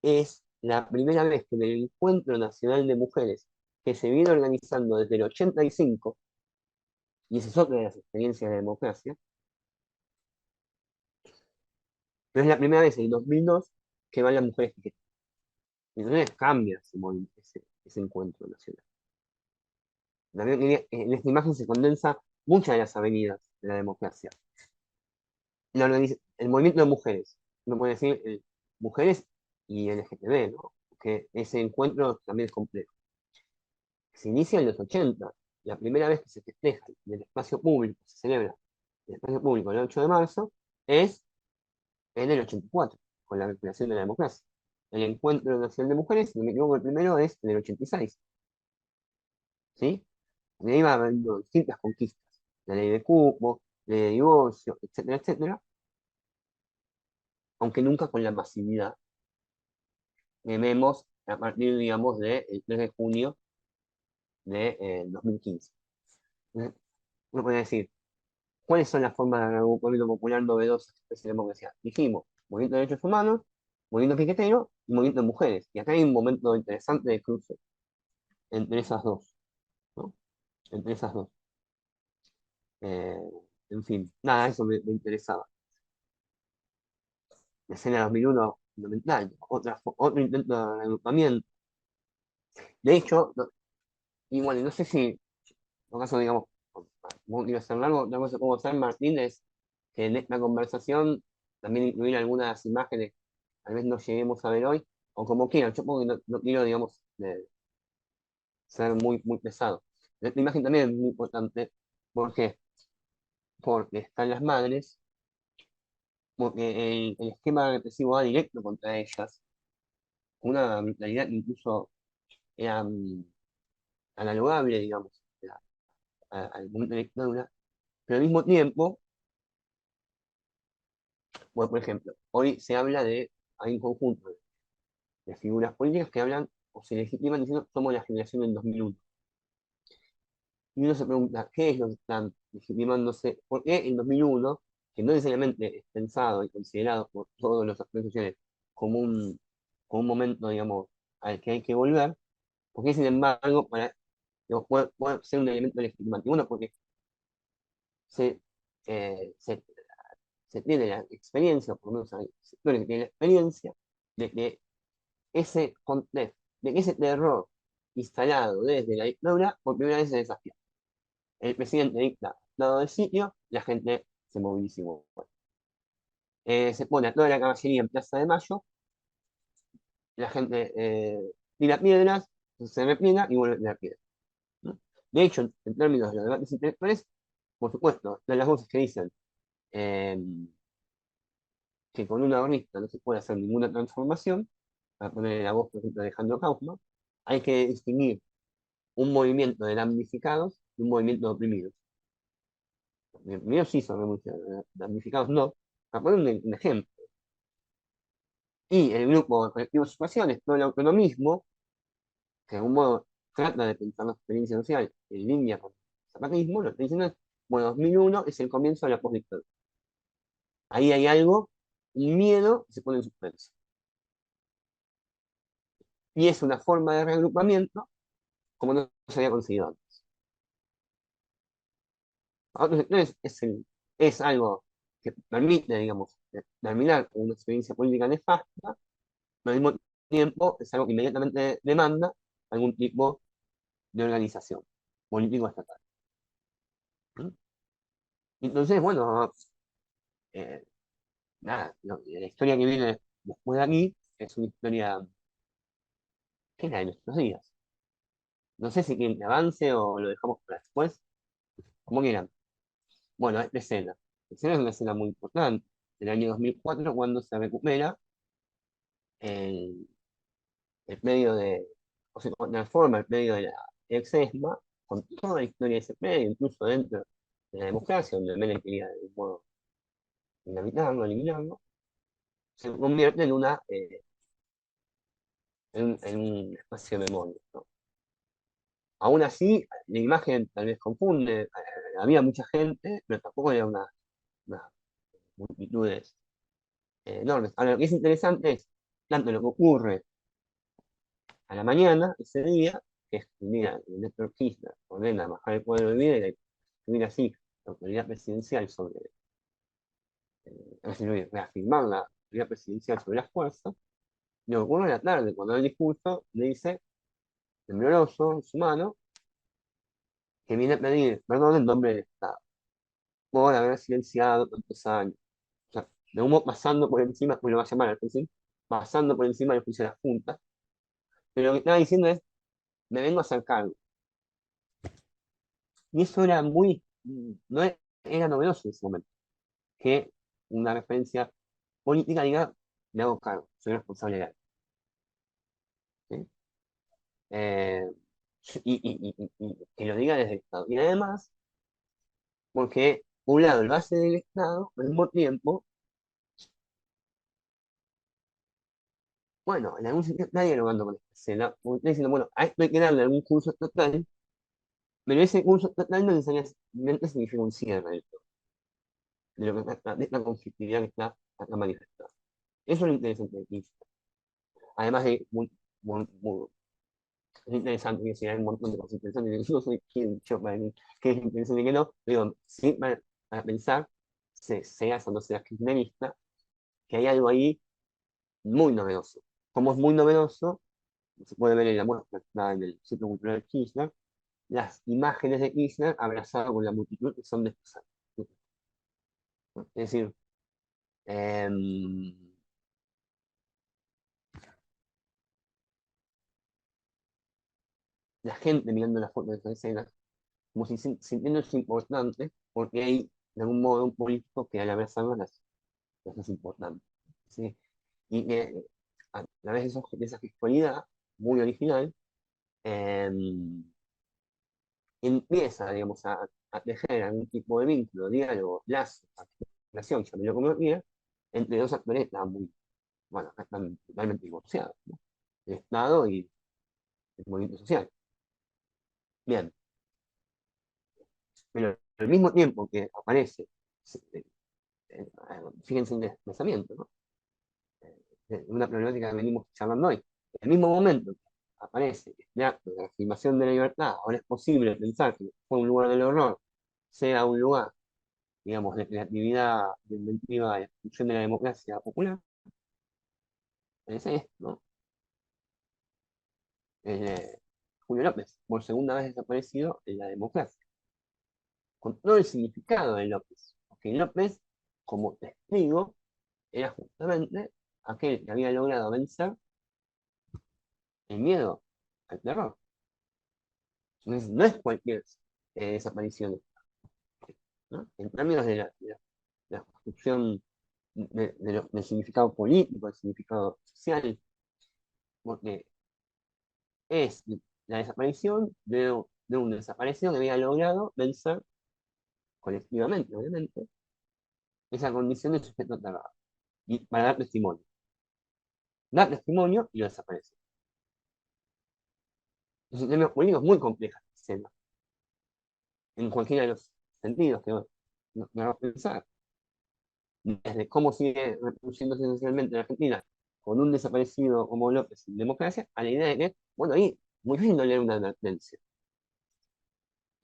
es la primera vez que en el Encuentro Nacional de Mujeres, que se viene organizando desde el 85, y esa es otra de las experiencias de democracia, pero es la primera vez en el 2002 que van las mujeres piqueteras. Entonces cambia ese encuentro nacional. En esta imagen se condensa muchas de las avenidas de la democracia. El movimiento de mujeres, uno puede decir mujeres y LGTB, ¿no? Que ese encuentro también es complejo. Se inicia en los 80, la primera vez que se festeja en el espacio público, se celebra en el espacio público el 8 de marzo, es en el 84, con la recuperación de la democracia. El Encuentro Nacional de Mujeres, si no me equivoco, el primero es en el 86. ¿Sí? De ahí va habiendo distintas conquistas. La ley de cupo, ley de divorcio, etcétera, etcétera, aunque nunca con la masividad que vemos a partir, digamos, del 3 de junio de 2015. Entonces, uno puede decir, ¿cuáles son las formas de recuperamiento popular novedosas que ofrece la democracia? Dijimos, movimiento de derechos humanos, movimiento piquetero y movimiento de mujeres. Y acá hay un momento interesante de cruce entre esas dos, ¿no? Entre esas dos. Eh, en fin, nada, eso me interesaba. La escena de 2001, fundamental. Otro intento de agrupamiento. De hecho, y bueno, no sé si, en todo caso, digamos, no quiero hacer largo, otra cosa que puedo hacer, Martín, es que en esta conversación también incluir algunas imágenes, tal vez no lleguemos a ver hoy, o como quieran, yo porque no quiero, digamos, ser muy pesado. Esta imagen también es muy importante, ¿por qué? Porque están las madres porque el esquema represivo va directo contra ellas, con una brutalidad que incluso era analogable, digamos, al momento de la dictadura, pero al mismo tiempo, bueno, por ejemplo, hoy se habla hay un conjunto de figuras políticas que hablan o se legitiman diciendo somos la generación del 2001. Y uno se pregunta, ¿qué es lo que están legitimándose? ¿Por qué el 2001, que no necesariamente es pensado y considerado por todos los actores sociales como un momento, digamos, al que hay que volver? ¿Por qué, sin embargo, digamos, puede ser un elemento legitimante? Uno, porque se, eh, se, se tiene la experiencia, o por lo menos hay sectores que tienen la experiencia, de que ese contexto, de que ese terror instalado desde la dictadura, por primera vez se desafía. El presidente dicta estado de sitio, la gente se moviliza igual. Se pone a toda la caballería en Plaza de Mayo, la gente tira piedras, se repliega y vuelve a tirar piedras, ¿no? De hecho, en términos de los debates intelectuales, por supuesto, están las voces que dicen eh, que con una gorrita no se puede hacer ninguna transformación, para poner la voz, por ejemplo, de Alejandro Kaufman, hay que distinguir un movimiento de damnificados y un movimiento de oprimidos. Los oprimidos sí son revolucionarios, damnificados no. Para poner un ejemplo. Y el grupo de colectivos situaciones, todo el autonomismo, que de algún modo trata de pensar la experiencia social en línea con el zapatismo, lo que está diciendo es, bueno, 2001 es el comienzo de la postdictadura. Ahí hay algo, un miedo que se pone en suspenso. Y es una forma de reagrupamiento como no se había conseguido antes. Entonces, es algo que permite, digamos, terminar con una experiencia política nefasta, pero al mismo tiempo es algo que inmediatamente demanda algún tipo de organización político-estatal. ¿Mm? Entonces, bueno, eh, nada, la historia que viene después de aquí es una historia que es la de nuestros días. No sé si quieren que avance o lo dejamos para después, como quieran. Bueno, esta escena. Esta escena es una escena muy importante, del año 2004, cuando se recupera el, el medio o se transforma el medio de la ex-ESMA, con toda la historia de ese medio, incluso dentro de la democracia, donde Menem quería de algún modo dinamitarlo, eliminarlo, se convierte en un espacio de memoria, ¿no? Aún así, la imagen tal vez confunde, había mucha gente, pero tampoco era unas multitudes enormes. Ahora, lo que es interesante es tanto lo que ocurre a la mañana, ese día, que es el día que Néstor Kirchner ordena bajar el cuadro de vida y escribir así la autoridad presidencial reafirmar la autoridad presidencial sobre las fuerzas. Lo que ocurre en la tarde, cuando el discurso le dice, tembloroso en su mano, que viene a pedir perdón en nombre del Estado por haber silenciado tantos años. O sea, de humo pasando por encima, pues lo va a llamar al principio, pasando por encima del juicio de la Junta, pero lo que estaba diciendo es, me vengo a hacer cargo. Y eso era no era novedoso en ese momento, que una referencia política diga, me hago cargo, soy responsable legal. ¿Sí? Eh, y que lo diga desde el Estado. Y además, porque, por un lado, lo hace del Estado, pero al mismo tiempo, bueno, en algún sitio nadie lo manda con esta escena, porque está diciendo, bueno, a esto hay que darle algún curso estatal, pero ese curso estatal no necesariamente significa un cierre de lo que está, de esta conflictividad que está acá manifestada. Eso es lo interesante de aquí. Además de es interesante que si hay un montón de cosas interesantes, yo no soy quien yo para decir qué es interesante y qué no, digo, sí, para pensar, seas o no seas kirchnerista, que hay algo ahí muy novedoso. Como es muy novedoso, se puede ver en la muestra que está en el Centro Cultural de Kirchner, las imágenes de Kirchner abrazado con la multitud que son de estos años. Es decir, em, la gente mirando las fotos de esa escena, como si sintiéndose importante, porque hay de algún modo un político que al abrazarlo las eso es importante. ¿Sí? Y que a través de esa gestualidad muy original, em, empieza, digamos, a tejer algún tipo de vínculo, diálogo, lazo, articulación, llámelo como quiera, entre dos actores que están muy, bueno, están totalmente divorciados, ¿no? El Estado y el movimiento social. Bien, pero al mismo tiempo que aparece, eh, fíjense en el pensamiento, ¿no? Una problemática que venimos charlando hoy. En el mismo momento que aparece el acto de la afirmación de la libertad, ahora es posible pensar que fue un lugar del horror, sea un lugar, digamos, de creatividad, de inventiva, de construcción de la democracia popular, es esto, ¿no? Eh, Julio López, por segunda vez desaparecido en la democracia, con todo el significado de López, porque López, como testigo, era justamente aquel que había logrado vencer el miedo al terror. Entonces, no es cualquier desaparición, ¿no? En términos de la construcción del significado político, del significado social, porque es la desaparición de un desaparecido que había logrado vencer colectivamente, obviamente, esa condición de sujeto aterrado, y para dar testimonio y lo desaparece. Es un tema político muy compleja, escena, en cualquiera de los sentidos que vamos a pensar, desde cómo sigue reproduciéndose socialmente en Argentina con un desaparecido como López en democracia, a la idea de que, bueno, ahí, muy lindo leer una advertencia,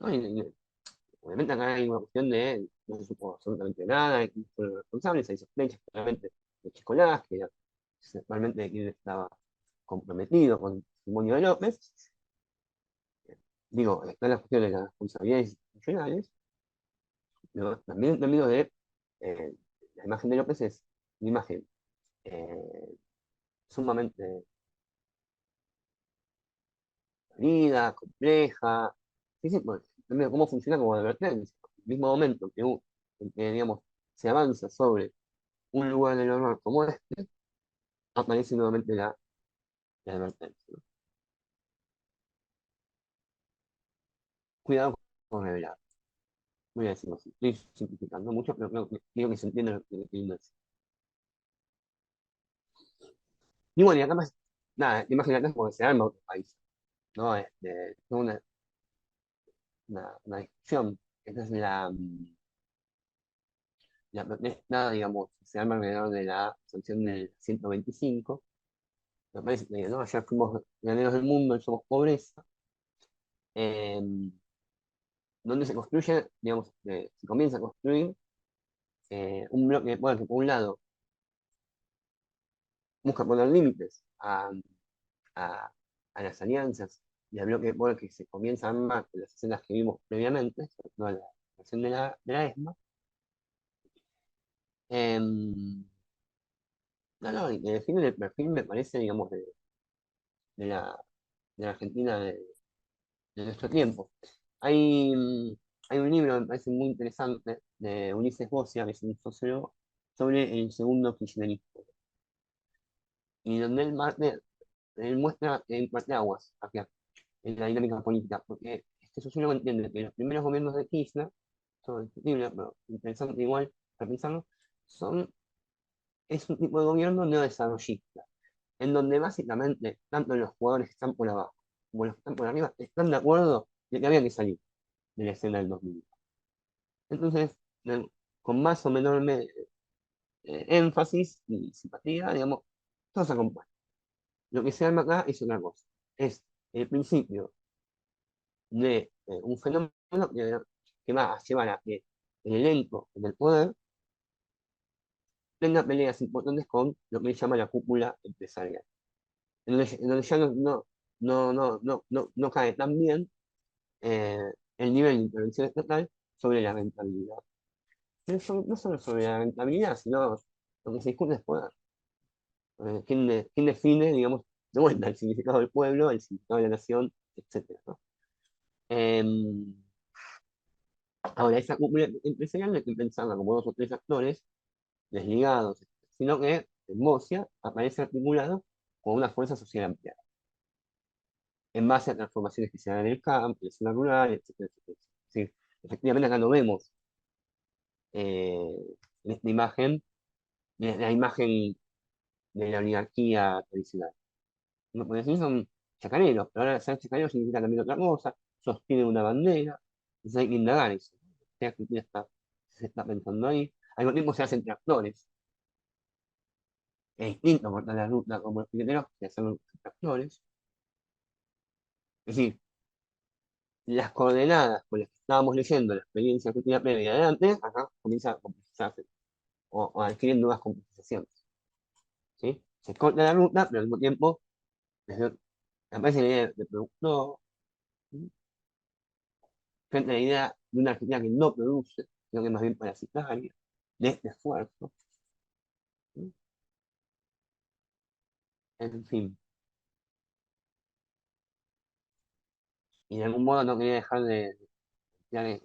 ¿no? Obviamente acá hay una cuestión de no se supo absolutamente nada, de quiénes fueron los responsables, hay sospechas claramente de Chicolás, que era principalmente de quien estaba comprometido con el testimonio de López. Digo, están las cuestiones de las responsabilidades institucionales, pero también en términos de la imagen de López es una imagen eh, sumamente dolida, compleja, sí, sí, bueno, en términos de cómo funciona como advertencia. En el mismo momento en que, digamos, se avanza sobre un lugar del horror como este, aparece nuevamente la advertencia, ¿no? Cuidado con revelar. Voy a decirlo así. Estoy simplificando mucho, pero creo que se entiende lo que quiero decir. Y bueno, y acá más, nada, imagínate como que se arma otro país, ¿no? Una discusión. Esta es la protesta, digamos, se arma alrededor de la sanción del 125. Me parece que, ¿no? Ayer fuimos graneros del mundo, somos pobreza. eh, Donde se construye, digamos, se comienza a construir un bloque, bueno, que por un lado busca poner límites a, a las alianzas y al bloque bueno, que se comienza a armar en las escenas que vimos previamente, sobre todo la creación de la ESMA. Em, no, no, y que define el perfil, me parece, digamos, de la, de la Argentina de nuestro tiempo. Hay, hay un libro, me parece muy interesante, de Ulises Bocia, que es un sociólogo, sobre el segundo kirchnerismo, y donde él muestra el parteaguas acá, en la dinámica política, porque este sociólogo entiende que los primeros gobiernos de Kirchner, son discutibles, pero interesante igual para pensarlo, es un tipo de gobierno neodesarrollista, en donde básicamente tanto los jugadores que están por abajo como los que están por arriba están de acuerdo de que había que salir de la escena del 2000. Entonces, con más o menor énfasis y simpatía, digamos, todo se acompaña. Lo que se arma acá es una cosa, es el principio de un fenómeno que va a llevar a que el elenco del poder tenga peleas importantes con lo que se llama la cúpula empresarial, en donde ya no cae tan bien eh, el nivel de intervención estatal sobre la rentabilidad. No solo sobre la rentabilidad, sino lo que se discute es poder. ¿Quién define, digamos, de vuelta el significado del pueblo, el significado de la nación, etcétera, ¿no? Em, Ahora, esa cúpula empresarial hay que pensarla como dos o tres actores desligados, sino que en Mosia aparece articulado con una fuerza social ampliada, en base a transformaciones que se dan en el campo, en la zona rural, etcétera, etcétera. Es decir, efectivamente acá no vemos en esta imagen la imagen de la oligarquía tradicional. No, porque si son chacareros, pero ahora ser chacarero significa también otra cosa, sostienen una bandera, entonces hay que indagar eso. ¿Qué actitud se está pensando ahí? Al mismo tiempo se hacen tractores. Es distinto cortar la ruta como los piqueteros que hacer los tractores. Es decir, las coordenadas con las que estábamos leyendo la experiencia argentina previa de antes, acá comienza a complejizarse o a adquirir nuevas complicaciones. ¿Sí? Se corta la ruta, pero al mismo tiempo desde- aparece la idea de productor, ¿sí? Frente a la idea de una Argentina que no produce, sino que más bien parasitaria, de este esfuerzo. ¿Sí? En fin, y de algún modo no quería dejar de plantear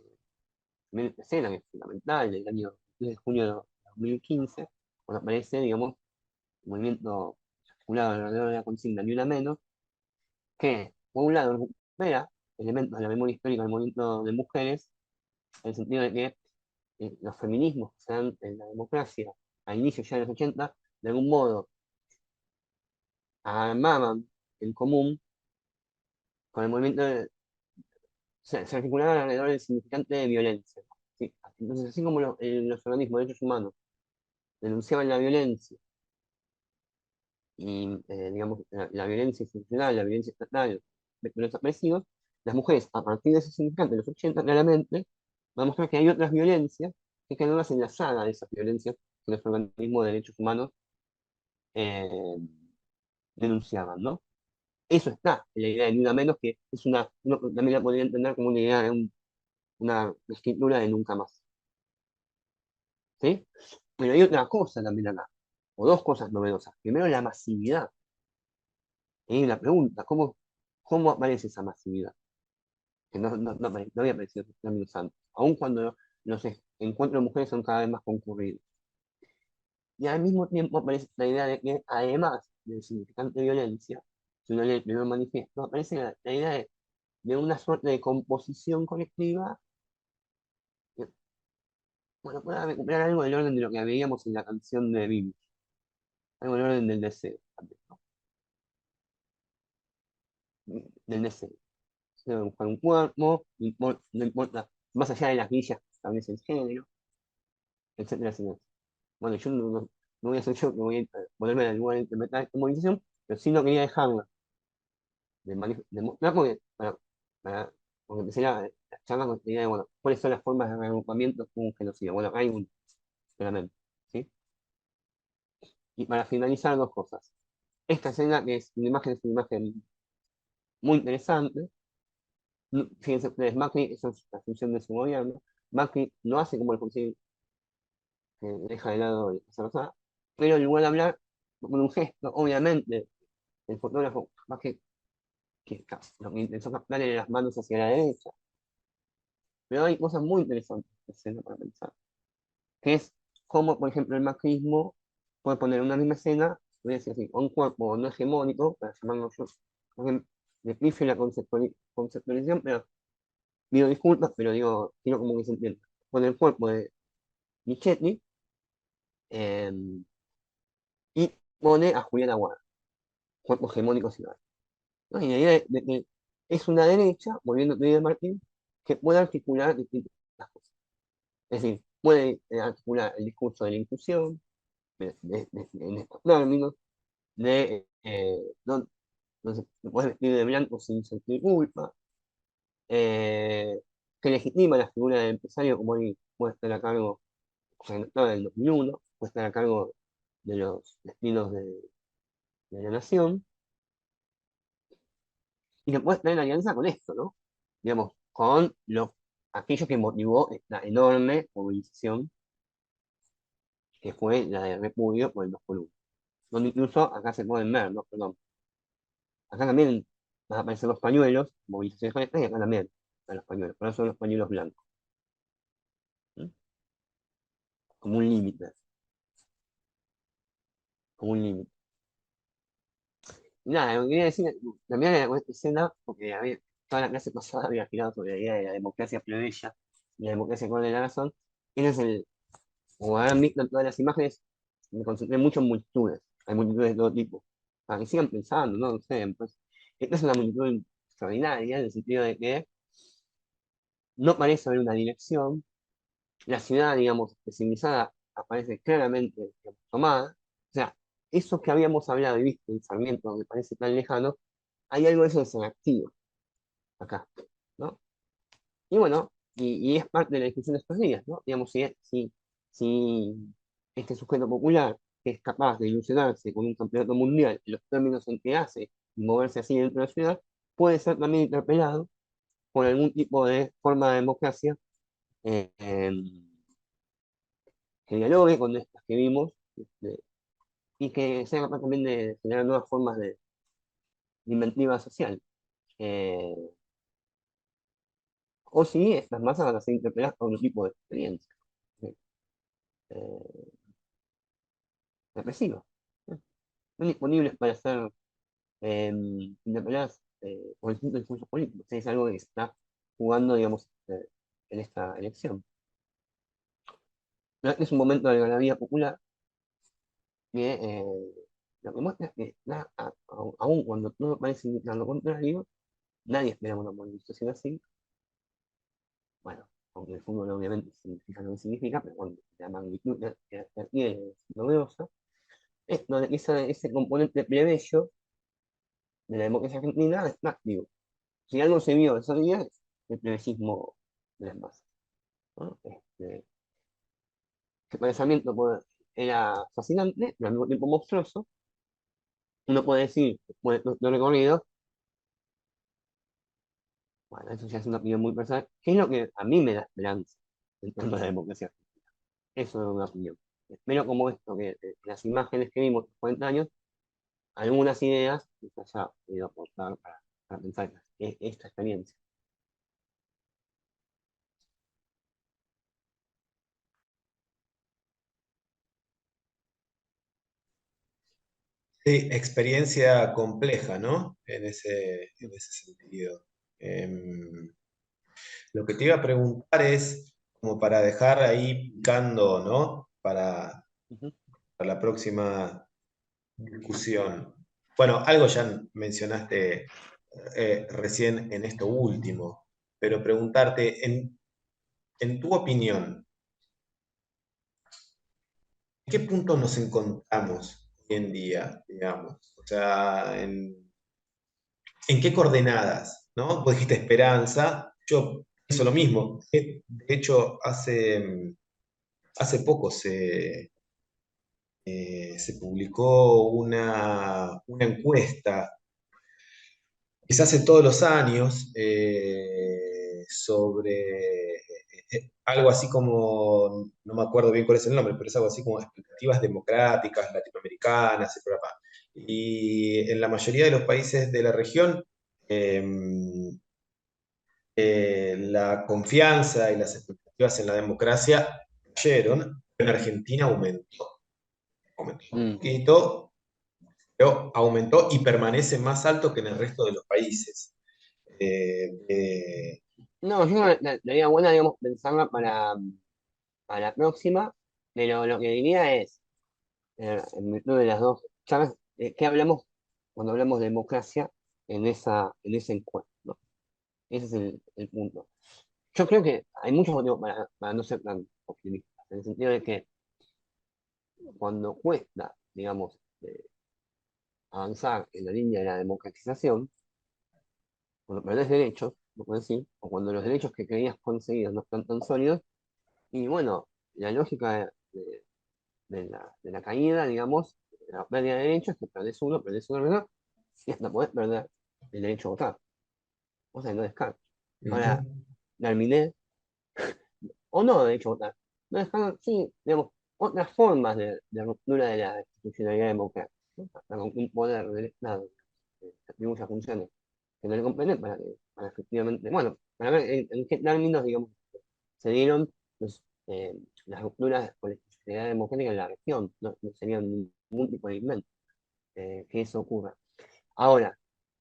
esta escena que es fundamental, del año 10 de junio de 2015, cuando aparece, digamos, el movimiento articulado alrededor de la consigna Ni Una Menos, que, por un lado, recupera elementos de la memoria histórica del movimiento de mujeres, en el sentido de que los feminismos que se dan en la democracia a inicios ya de los 80, de algún modo armaban en común con el movimiento, se articulaban alrededor del significante de violencia. ¿Sí? Entonces, así como los organismos de derechos humanos denunciaban la violencia, y digamos, la violencia institucional, la violencia estatal, de los desaparecidos, las mujeres, a partir de ese significante de los 80 claramente, van a mostrar que hay otras violencias que quedan más enlazadas de esas violencias que los organismos de derechos humanos eh, denunciaban, ¿no? Eso está en la idea de Ni Una Menos, que es uno también la podría entender como una idea de una escritura de nunca más, ¿sí? Pero hay otra cosa también acá, o dos cosas novedosas. Primero, la masividad. Y hay una pregunta, ¿cómo aparece esa masividad? Que no había aparecido en años antes, aun cuando los encuentros de mujeres son cada vez más concurridos. Y al mismo tiempo aparece la idea de que, además del significante de violencia, si uno lee el primer manifiesto, aparece la idea de una suerte de composición colectiva que, bueno, pueda recuperar algo del orden de lo que veíamos en la canción de Bibi, algo del orden del deseo, también, ¿no? Del deseo. Se debe buscar un cuerpo, no importa, más allá de las grillas que establece el género, etcétera, etcétera. Bueno, yo no voy a ser yo que voy a ponerme en el lugar de interpretar esta movilización, pero sí no quería dejarla de mostrar porque empecé la charla con la idea de, bueno, cuáles son las formas de reagrupamiento con un genocidio. Bueno, hay un, claramente, ¿sí? Y para finalizar, dos cosas. Esta escena, que es una imagen muy interesante. Fíjense ustedes, Macri, esa es la función de su gobierno. Macri no hace como el Consejo, que deja de lado esa cosa, pero en lugar de hablar, con un gesto, obviamente, el fotógrafo, más que lo que intentó captar las manos hacia la derecha. Pero hay cosas muy interesantes en esta escena para pensar, que es cómo, por ejemplo, el macrismo puede poner una misma escena, voy a decir así, un cuerpo no hegemónico, para llamarlo yo, porque me pifio la conceptualización, pero pido disculpas, pero digo, quiero como que se entienda. Con el cuerpo de Michetti eh, y pone a Julián Aguada, cuerpo hegemónico ciudadano. ¿No? Y la idea de que es una derecha, volviendo a tu idea de Martín, que puede articular distintas cosas. Es decir, puede articular el discurso de la inclusión, en estos términos, de no se puede vestir de blanco sin sentir culpa, que legitima la figura del empresario como él puede estar a cargo, o sea, no estaba en el 2001, puede estar a cargo de los destinos de la nación, y que puede estar en alianza con esto, ¿no? Digamos, con aquello que motivó esta enorme movilización que fue la de repudio por el 2x1. Donde incluso acá se pueden ver, ¿no? Perdón. Acá también van a aparecer los pañuelos, movilizaciones conectadas, y acá también están los pañuelos, pero son los pañuelos blancos. ¿Sí? Como un límite. como un límite. Nada, lo que quería decir, también la escena, porque toda la clase pasada había girado sobre la idea de la democracia plebeya y la democracia con la razón. Ese es como habrán visto en todas las imágenes, me concentré mucho en multitudes. Hay multitudes de todo tipo. Para que sigan pensando, ¿no? No sé, pues, esta es una multitud extraordinaria, en el sentido de que no parece haber una dirección. La ciudad, digamos, civilizada aparece claramente, digamos, tomada. O sea, eso que habíamos hablado y visto en Sarmiento, que parece tan lejano, hay algo de eso que se activo acá, ¿no? Y bueno, y es parte de la discusión de estos días, ¿no? Digamos, si este sujeto popular que es capaz de ilusionarse con un campeonato mundial en los términos en que hace y moverse así dentro de la ciudad, puede ser también interpelado por algún tipo de forma de democracia eh, em, que dialogue con estas que vimos y que sea capaz también de generar nuevas formas de inventiva social. Eh, o si estas masas van a ser interpeladas por un tipo de experiencia eh, represiva. Están disponibles para ser interpeladas por distintos discursos políticos. Es algo que se está jugando, digamos, en esta elección. ¿No? Es un momento de la vida popular que lo que muestra es que aun cuando todo parece indicar lo contrario, nadie espera una movilización así. Bueno, aunque el fútbol obviamente significa lo que significa, pero bueno, la magnitud que adquiere es novedosa. Es donde ese componente plebeyo de la democracia argentina está activo. Si algo se vio esos días, el plebiscismo de las masas, ¿no? El pensamiento era fascinante, pero al mismo tiempo monstruoso. Uno puede decir, después de lo recorrido, bueno, eso ya es una opinión muy personal, ¿qué es lo que a mí me da esperanza en torno a la democracia? Eso es una opinión. Espero como esto, que las imágenes que vimos hace 40 años, algunas ideas les haya podido aportar para pensar esta experiencia. Sí, experiencia compleja, ¿no? En ese sentido. Lo que te iba a preguntar es, como para dejar ahí picando, ¿no? Ujú, Para la próxima discusión. Bueno, algo ya mencionaste recién en esto último, pero preguntarte, en tu opinión, ¿en qué punto nos encontramos hoy en día, digamos? O sea, ¿en qué coordenadas? ¿No? Vos dijiste esperanza, yo pienso lo mismo. De hecho, hace poco se publicó una encuesta que se hace todos los años sobre algo así como, no me acuerdo bien cuál es el nombre, pero es algo así como expectativas democráticas latinoamericanas y por acá. Y en la mayoría de los países de la región, eh, la confianza y las expectativas en la democracia cayeron, pero en Argentina aumentó un mm. poquito, pero aumentó y permanece más alto que en el resto de los países. Eh, No, yo la idea buena, digamos, pensarla para la próxima, pero lo que diría es, en virtud de las dos charlas, ¿qué hablamos cuando hablamos de democracia en ese encuentro? ¿No? Ese es el punto. Yo creo que hay muchos motivos para no ser tan optimistas, en el sentido de que cuando cuesta, digamos, avanzar en la línea de la democratización, cuando perdés derechos, no puedo decir, o cuando los derechos que creías conseguidos no están tan sólidos, y bueno, la lógica de la caída, digamos, de la pérdida de derechos, que perdés uno, ¿verdad? Y hasta podés perder el derecho a votar. O sea, no descarto. Ahora, ujú. Darminé, o no derecho a votar, no descarto, sí, digamos, otras formas de ruptura de la institucionalidad democrática, ¿no? Hasta con un poder del Estado que atribuye funciones que no le competen para efectivamente, bueno, para ver en qué términos, digamos, se dieron las rupturas con la institucionalidad democrática en la región, no serían ningún tipo de invento que eso ocurra. Ahora,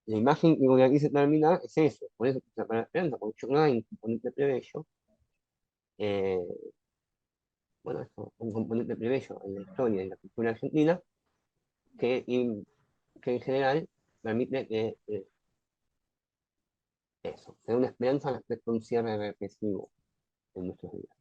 la imagen que con la que se termina es eso, por eso se para esperanza, porque no hay un componente plebeyo, eh, bueno, eso, un componente plebeyo en la historia, en la cultura argentina, que en general permite que eso, sea una esperanza respecto a un cierre represivo en nuestros días.